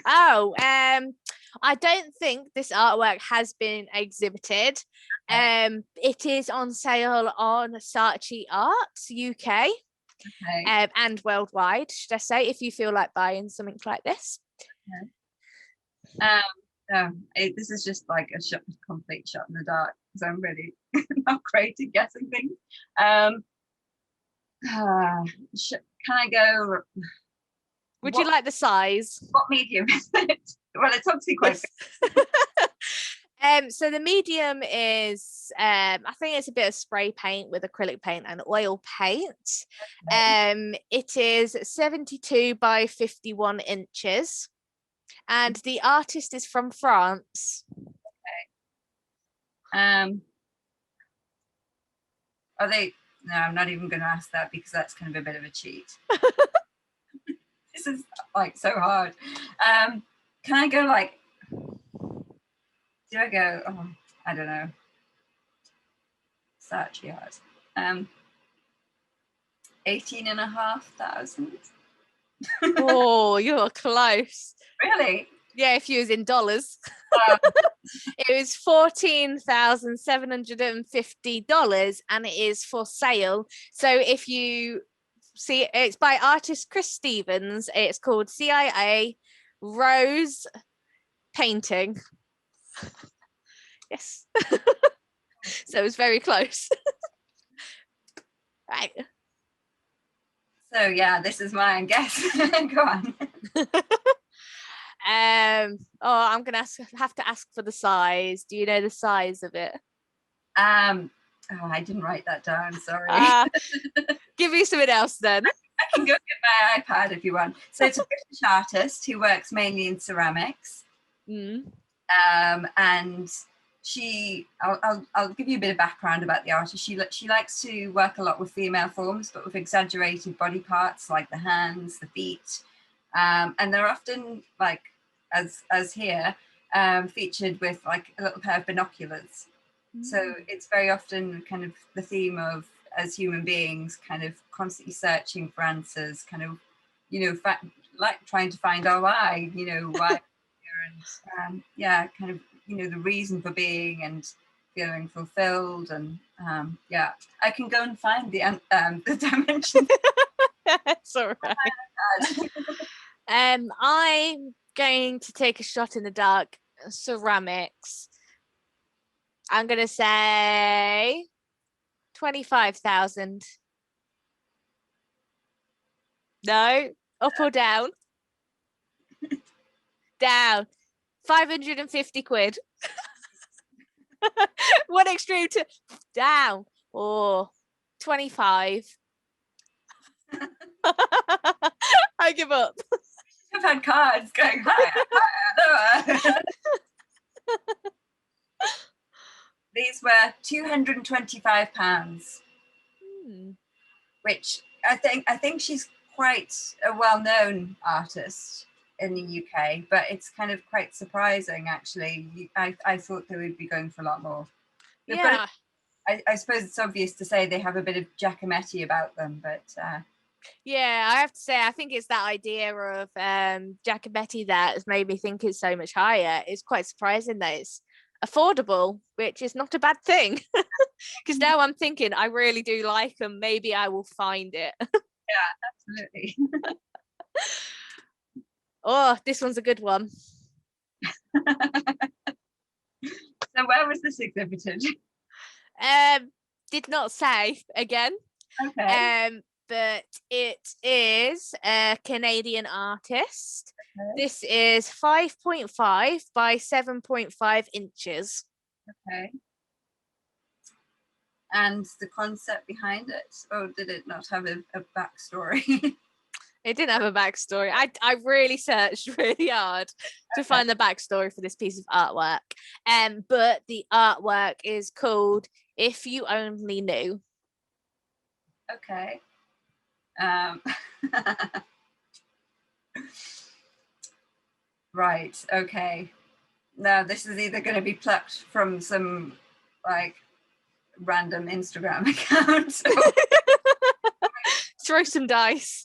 S2: Oh, I don't think this artwork has been exhibited. It is on sale on Saatchi Arts UK.
S1: Okay.
S2: And worldwide, should I say, if you feel like buying something like this.
S1: Okay. This is just like a complete shot in the dark, because I'm really not great at guessing things. Can I go?
S2: Would you like the size?
S1: What medium is it? Well, it's obviously quite
S2: big. So the medium is, I think it's a bit of spray paint with acrylic paint and oil paint. Okay. It is 72 by 51 inches, and the artist is from France.
S1: Okay. Are they? No, I'm not even going to ask that, because that's kind of a bit of a cheat. This is like so hard. Can I go like do I go? Oh, I don't know. Search yard. 18,500.
S2: Oh, you're close.
S1: Really?
S2: Yeah, if you was in dollars.
S1: Um,
S2: It was $14,750 and it is for sale. So if you see, it's by artist Chris Stevens. It's called CIA Rose Painting. Yes. So it's very close. Right.
S1: so yeah, this is mine. Guess. Go on.
S2: I'm gonna have to ask for the size. Do you know the size of it?
S1: Oh, I didn't write that down. Sorry.
S2: Give me something else then.
S1: I can go get my iPad if you want. So it's a British artist who works mainly in ceramics. And I'll give you a bit of background about the artist. She likes to work a lot with female forms, but with exaggerated body parts like the hands, the feet, and they're often like as here featured with like a little pair of binoculars. So it's very often kind of the theme of, as human beings, kind of constantly searching for answers, kind of, like trying to find our why, why, and kind of, the reason for being and feeling fulfilled. And I can go and find the dimension.
S2: It's all right. I'm going to take a shot in the dark. Ceramics. I'm gonna say 25,000. No, up or down? Down. 550 quid. One extreme to down. Or 25. I give up.
S1: I've had cards going higher, lower. These were £225, which I think she's quite a well-known artist in the UK, but it's kind of quite surprising actually. I thought they would be going for a lot more.
S2: Yeah.
S1: I suppose it's obvious to say they have a bit of Giacometti about them, but
S2: yeah, I have to say, I think it's that idea of Giacometti that has made me think it's so much higher. It's quite surprising that it's affordable, which is not a bad thing. Because now I'm thinking I really do like them. Maybe I will find it.
S1: Yeah, absolutely.
S2: Oh, this one's a good one.
S1: So where was this exhibited?
S2: Did not say again.
S1: Okay.
S2: But it is a Canadian artist.
S1: Okay.
S2: This is 5.5 by 7.5 inches.
S1: Okay. And the concept behind it, or did it not have a backstory?
S2: It didn't have a backstory. I really searched really hard to find the backstory for this piece of artwork. But the artwork is called If You Only Knew.
S1: Okay. Right, okay. Now this is either going to be plucked from some like random Instagram account.
S2: Throw some dice.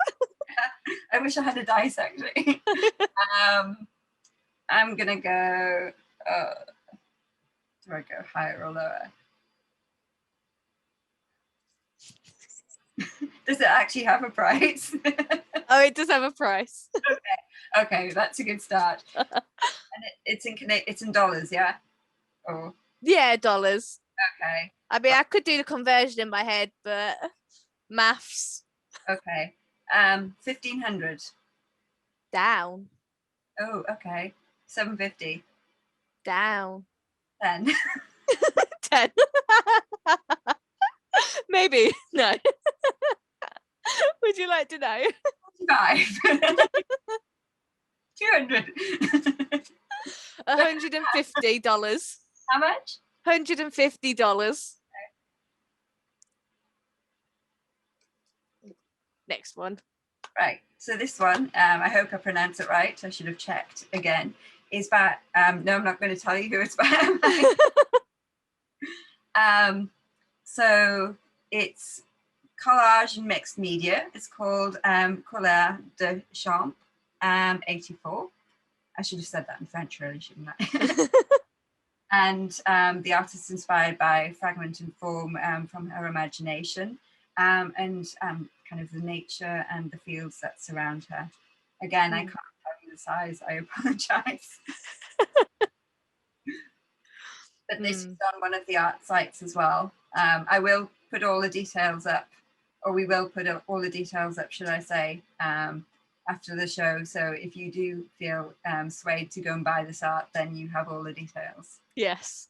S1: I wish I had a dice actually. I'm gonna go. Do I go higher or lower? Does it actually have a price?
S2: Oh, it does have a price.
S1: Okay, that's a good start. And it's in dollars, yeah. Oh.
S2: Yeah, dollars.
S1: Okay.
S2: I mean, I could do the conversion in my head, but maths.
S1: Okay. 1,500.
S2: Down.
S1: Oh, okay. 750.
S2: Down.
S1: 10.
S2: 10. Maybe. No. Would you like to know?
S1: 5. 200.
S2: $150.
S1: How much?
S2: $150. Next one.
S1: Right. So this one, I hope I pronounce it right. I should have checked again. is about, no, I'm not going to tell you who it's about. So it's collage and mixed media. It's called Couleur de Champ 84. I should have said that in French, really, shouldn't I? And the artist inspired by fragment and form from her imagination, and kind of the nature and the fields that surround her. Again, I can't tell you the size, I apologize. But this is on one of the art sites as well. I will put all the details up, or we will put all the details up, should I say, after the show. So if you do feel swayed to go and buy this art, then you have all the details.
S2: Yes.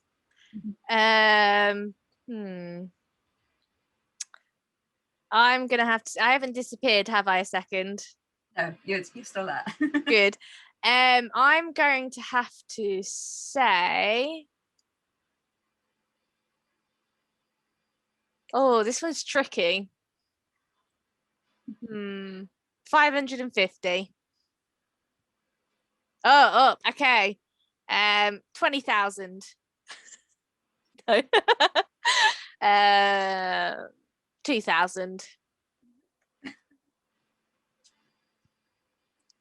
S2: I'm gonna have to. I haven't disappeared, have I? A second.
S1: No, you're still there.
S2: Good. I'm going to have to say. Oh, this one's tricky. 550. Oh, okay. 20,000. No. 2,000.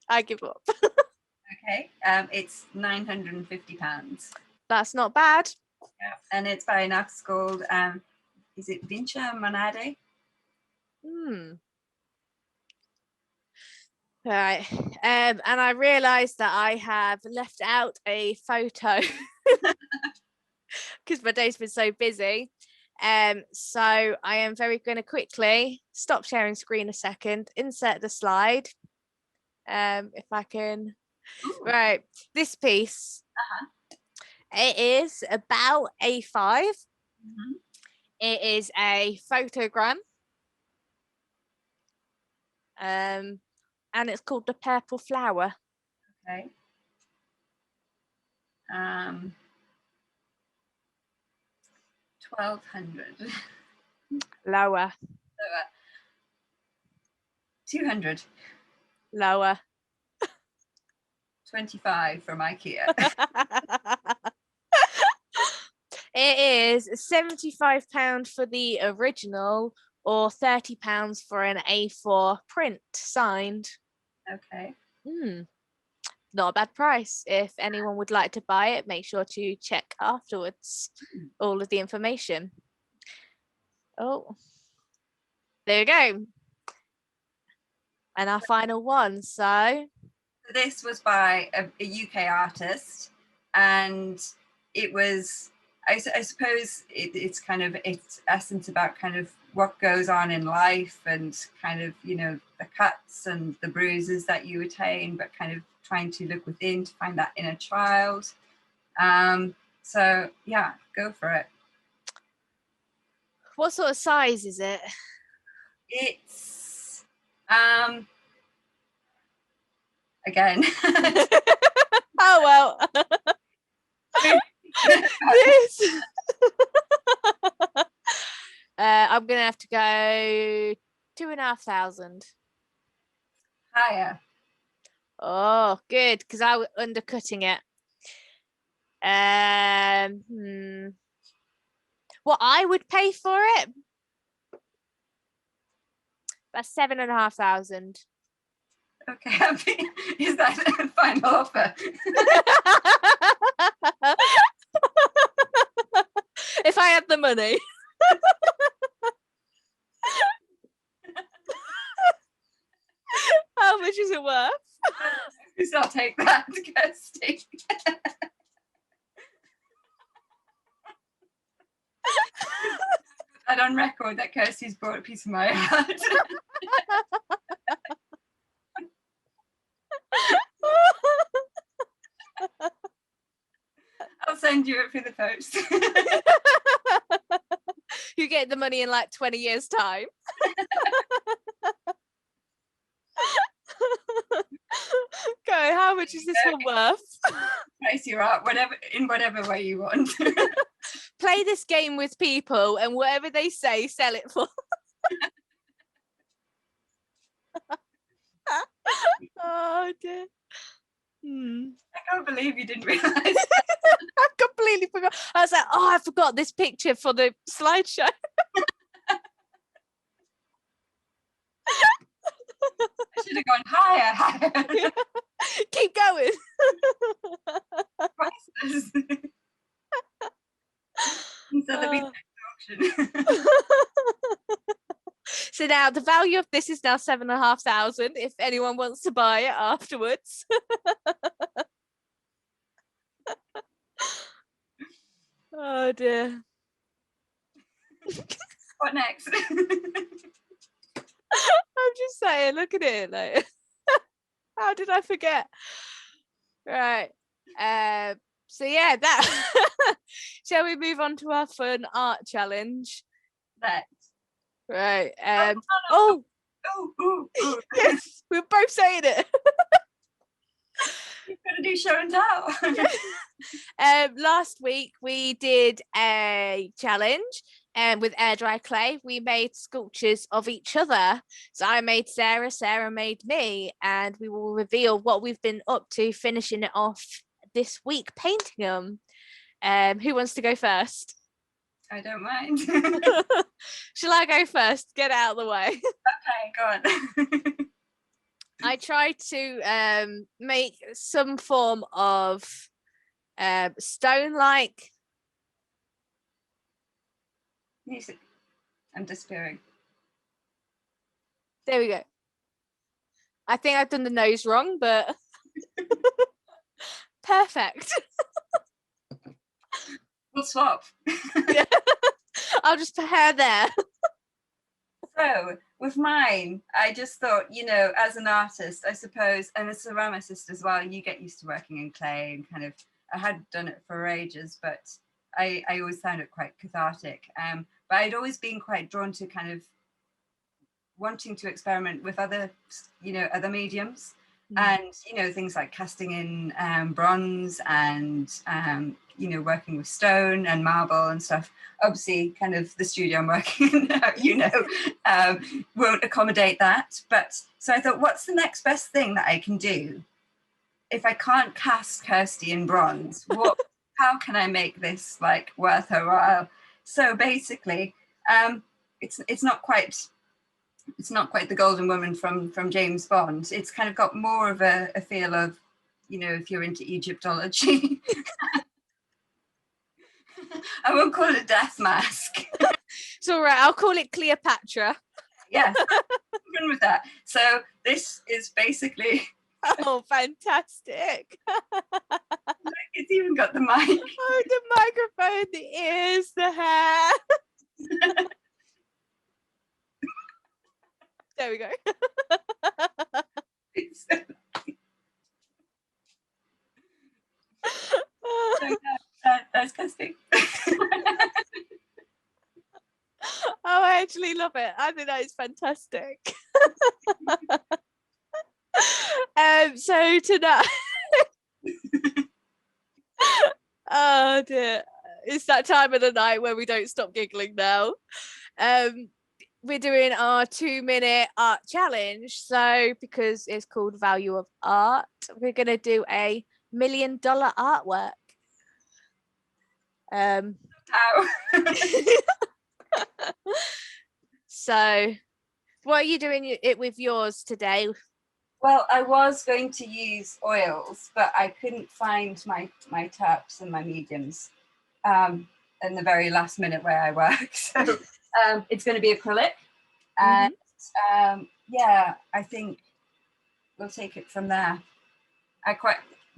S2: I give up.
S1: Okay. It's £950.
S2: That's not bad.
S1: Yeah, and it's by an artist called is it Vincha Monade?
S2: Right. And I realised that I have left out a photo because my day's been so busy. So I am very going to quickly stop sharing screen a second, insert the slide. If I can. Ooh. Right. This piece. It is about A5. It is a photogram. And it's called The Purple Flower.
S1: Okay. 1,200.
S2: Lower.
S1: 200.
S2: Lower.
S1: 25 from IKEA.
S2: It is £75 for the original, or £30 for an A4 print signed.
S1: Okay.
S2: Not a bad price. If anyone would like to buy it, make sure to check afterwards all of the information. Oh, there you go. And our final one. So
S1: this was by a UK artist, and it was, I suppose it's kind of its essence about kind of what goes on in life, and kind of, you know, the cuts and the bruises that you attain, but kind of trying to look within to find that inner child. So yeah, go for it.
S2: What sort of size is it?
S1: It's again.
S2: Oh well. This. I'm gonna have to go 2,500.
S1: Higher.
S2: Oh, good, because I was undercutting it. What I would pay for it? That's 7,500.
S1: Okay, happy. Is that a final offer?
S2: If I had the money. How much is it worth?
S1: I'll take that, Kirstie. And on record that Kirstie's brought a piece of my heart. I'll send you it for the post.
S2: You get the money in like 20 years' time. Go, how much is this one worth?
S1: Price your art, in whatever way you want.
S2: Play this game with people, and whatever they say, sell it for. Oh dear.
S1: I can't believe you didn't realise.
S2: I completely forgot. I was like, oh, I forgot this picture for the slideshow.
S1: I should have gone higher.
S2: Yeah. Keep going.
S1: Priceless. Instead of being auction.
S2: So now the value of this is now 7,500 if anyone wants to buy it afterwards. Oh dear.
S1: What next?
S2: I'm just saying, look at it. Like, how did I forget? Right. So yeah, that. Shall we move on to our fun art challenge?
S1: Next.
S2: Right.
S1: Oh.
S2: Yes, we're both saying it.
S1: You've got to do show and tell.
S2: Last week we did a challenge with air dry clay. We made sculptures of each other. So I made Sarah, Sarah made me, and we will reveal what we've been up to finishing it off this week painting them. Who wants to go first?
S1: I don't mind.
S2: Shall I go first? Get it out of the way.
S1: Okay, go on.
S2: I tried to make some form of stone-like.
S1: Music. I'm disappearing.
S2: There we go. I think I've done the nose wrong, but perfect.
S1: We'll swap.
S2: Yeah. I'll just put hair there.
S1: So with mine, I just thought, as an artist, I suppose, and as a ceramicist as well, you get used to working in clay and kind of, I had done it for ages, but I always found it quite cathartic. But I'd always been quite drawn to kind of wanting to experiment with other mediums. And, things like casting in bronze and, working with stone and marble and stuff. Obviously, kind of the studio I'm working in, won't accommodate that. But so I thought, what's the next best thing that I can do? If I can't cast Kirstie in bronze, how can I make this like worth her while? So basically, it's not quite the Golden Woman from James Bond. It's kind of got more of a feel of, if you're into Egyptology. I won't call it a death mask.
S2: It's all right. I'll call it Cleopatra.
S1: Yes, run with that. So this is basically.
S2: Oh, fantastic.
S1: It's even got the mic.
S2: Oh, the microphone, the ears, the hair. There we go.
S1: That's Kirstie.
S2: Oh, I actually love it. I think that is fantastic. So tonight. Oh dear. It's that time of the night where we don't stop giggling now. We're doing our 2-minute art challenge. So because it's called Value of Art, we're going to do a $1 million artwork.
S1: How?
S2: So what are you doing it with yours today?
S1: Well, I was going to use oils, but I couldn't find my taps and my mediums in the very last minute where I work. So it's going to be acrylic. And I think we'll take it from there.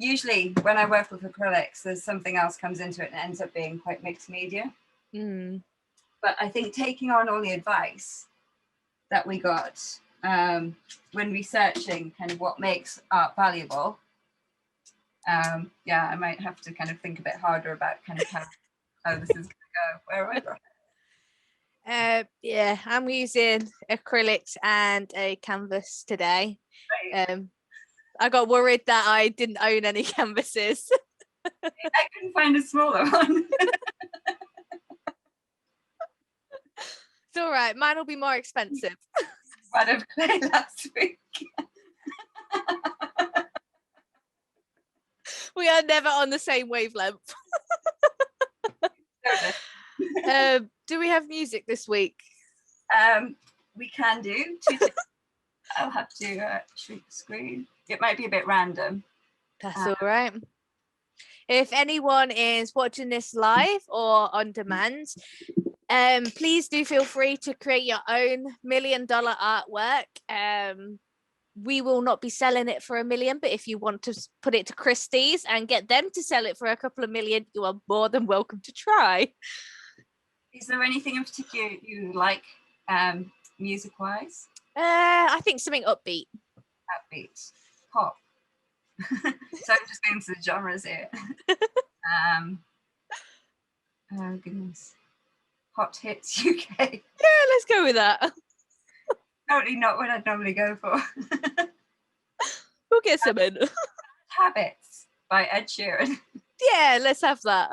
S1: Usually when I work with acrylics, there's something else comes into it and it ends up being quite mixed media. But I think taking on all the advice that we got when researching kind of what makes art valuable, I might have to kind of think a bit harder about kind of how this is going to go. Where am I going?
S2: I'm using acrylics and a canvas today. Right. I got worried that I didn't own any canvases.
S1: I couldn't find a smaller one.
S2: It's all right. Mine will be more expensive.
S1: One of clay last week.
S2: We are never on the same wavelength. Do we have music this week?
S1: We can do. I'll have to shrink the screen. It might be a bit random.
S2: That's all right. If anyone is watching this live or on demand, please do feel free to create your own $1 million artwork. We will not be selling it for $1 million, but if you want to put it to Kirstie's and get them to sell it for a couple of million, you are more than welcome to try.
S1: Is there anything in particular you like, music-wise?
S2: I think something upbeat.
S1: Upbeat, pop. So I'm just going to the genres here. Oh goodness, Hot Hits UK.
S2: Yeah, let's go with that.
S1: Totally not what I'd normally go for.
S2: We'll get some in.
S1: Habits by Ed Sheeran.
S2: Yeah, let's have that.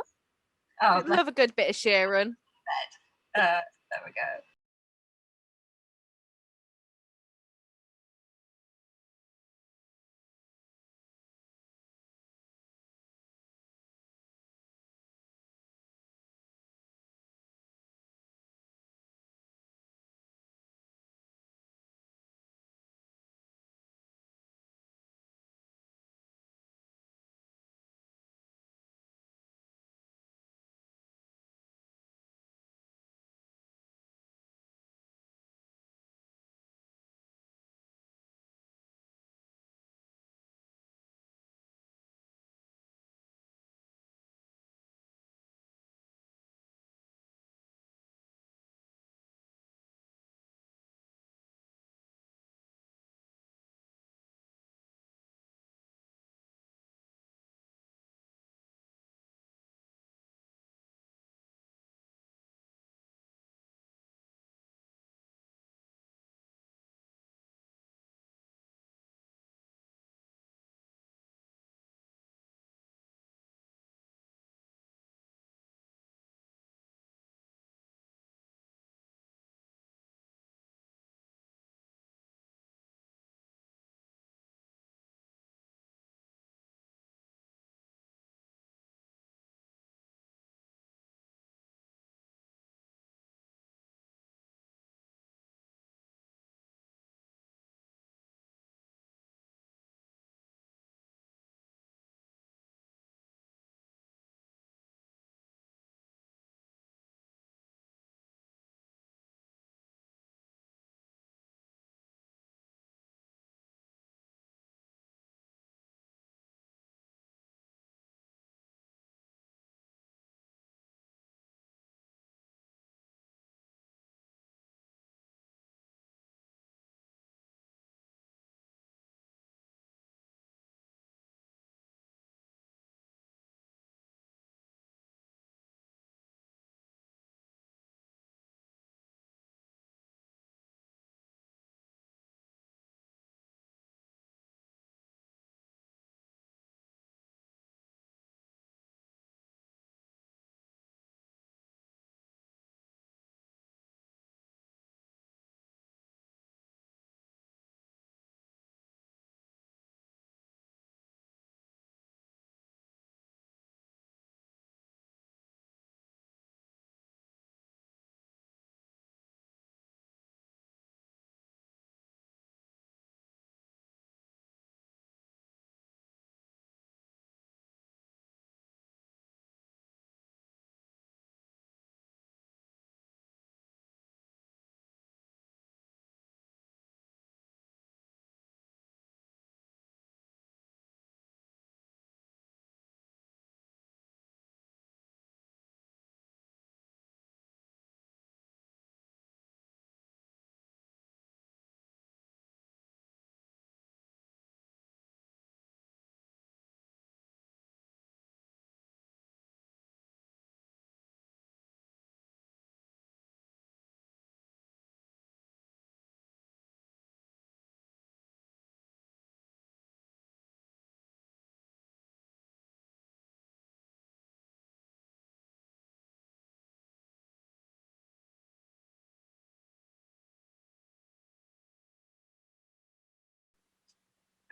S1: Oh,
S2: love a good bit of Sheeran.
S1: There we go.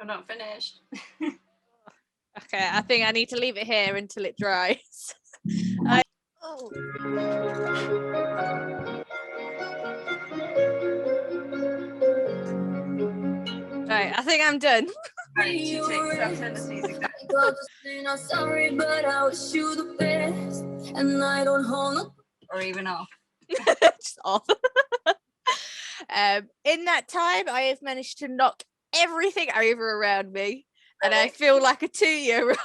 S1: I'm not finished.
S2: Okay, I think I need to leave it here until it dries. Oh. Right, I think I'm done.
S1: Right, 2 takes. I'll turn this music down.
S3: I'm sorry, but I wish you the best, and I don't hold no.
S1: Or even off.
S2: Just off. In that time, I have managed to knock everything over around me, and I feel like a 2-year-old.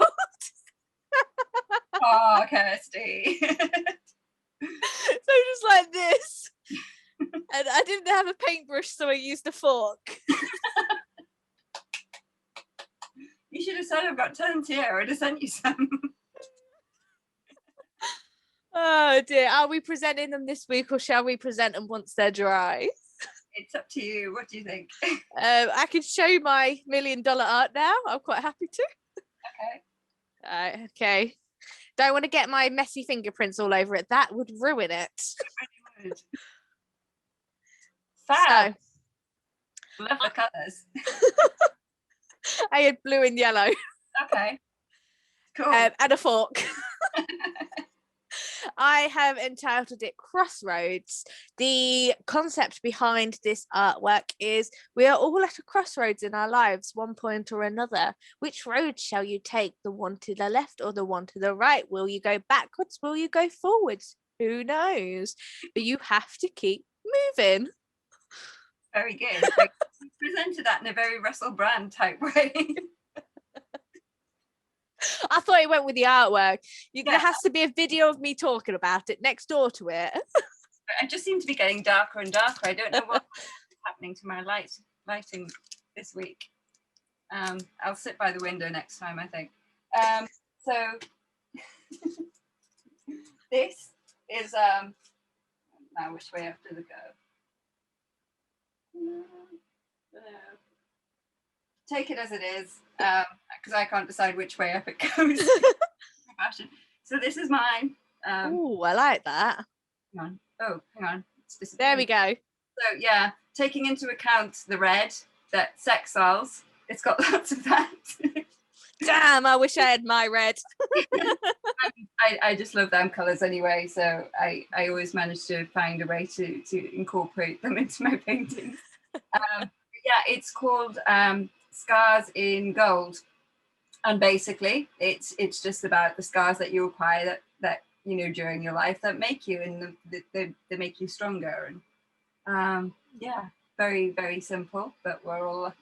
S1: Oh, Kirstie.
S2: So just like this. And I didn't have a paintbrush, so I used a fork.
S1: You should have said I've got tons here. I'd have sent you some.
S2: Oh dear. Are we presenting them this week, or shall we present them once they're dry?
S1: It's up to you. What do you think?
S2: I can show you my $1 million art now. I'm quite happy to.
S1: Okay.
S2: Okay. Don't want to get my messy fingerprints all over it. That would ruin it.
S1: It really would. Fab.
S2: So,
S1: Love the colours.
S2: I had blue and yellow.
S1: Okay. Cool.
S2: And a fork. I have entitled it Crossroads. The concept behind this artwork is we are all at a crossroads in our lives, one point or another. Which road shall you take? The one to the left or the one to the right? Will you go backwards? Will you go forwards? Who knows? But you have to keep moving.
S1: Very good. Like, you presented that in a very Russell Brand type way.
S2: I thought it went with the artwork. There has to be a video of me talking about it next door to it.
S1: I just seem to be getting darker and darker. I don't know what's happening to my lighting this week. I'll sit by the window next time, I think. So this is now which way up does it go? Take it as it is, because I can't decide which way up it goes. So this is mine.
S2: Oh, I like that.
S1: Hang on. Oh, hang on.
S2: There we go.
S1: So yeah, taking into account the red, that sex sells, it's got lots of that.
S2: Damn, I wish I had my red.
S1: I just love them colours anyway, so I always manage to find a way to incorporate them into my paintings. Yeah, it's called Scars in Gold, and basically it's just about the scars that you acquire that you know during your life that make you, and they make you stronger. And yeah, very, very simple, but we're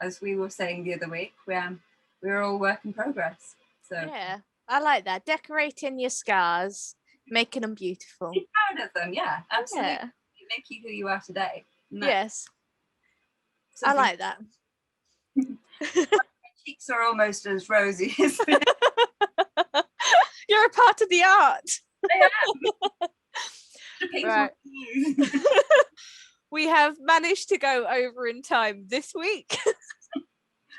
S1: as we were saying the other week, we're all work in progress. So
S2: yeah, I like that. Decorating your scars, making them beautiful.
S1: Be proud of them. Yeah, absolutely.
S2: Yeah.
S1: They make you who you are today.
S2: Yes, I like that.
S1: My cheeks are almost as rosy as
S2: You're a part of the art.
S1: I am.
S2: Right. We have managed to go over in time this week.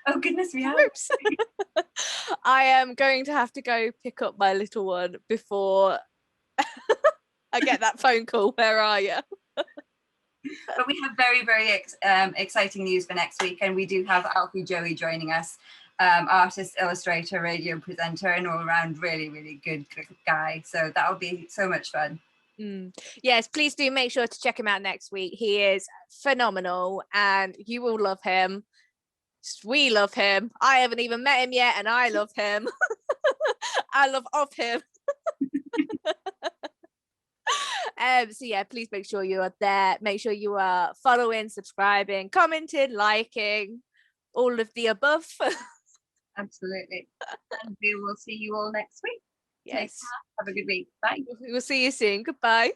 S1: Oh goodness, we have.
S2: Oops. I am going to have to go pick up my little one before I get that phone call. Where are you?
S1: But we have very, very exciting news for next week, and we do have Alfie Joey joining us, artist, illustrator, radio presenter, and all around really, really good guy. So that'll be so much fun.
S2: Yes, please do make sure to check him out next week. He is phenomenal, and you will love him. We love him. I haven't even met him yet, and I love him. I love of him. So yeah, please make sure you are there. Make sure you are following, subscribing, commenting, liking, all of the above.
S1: Absolutely. And we will see you all next week.
S2: Yes.
S1: Have a good week. Bye.
S2: We'll see you soon. Goodbye.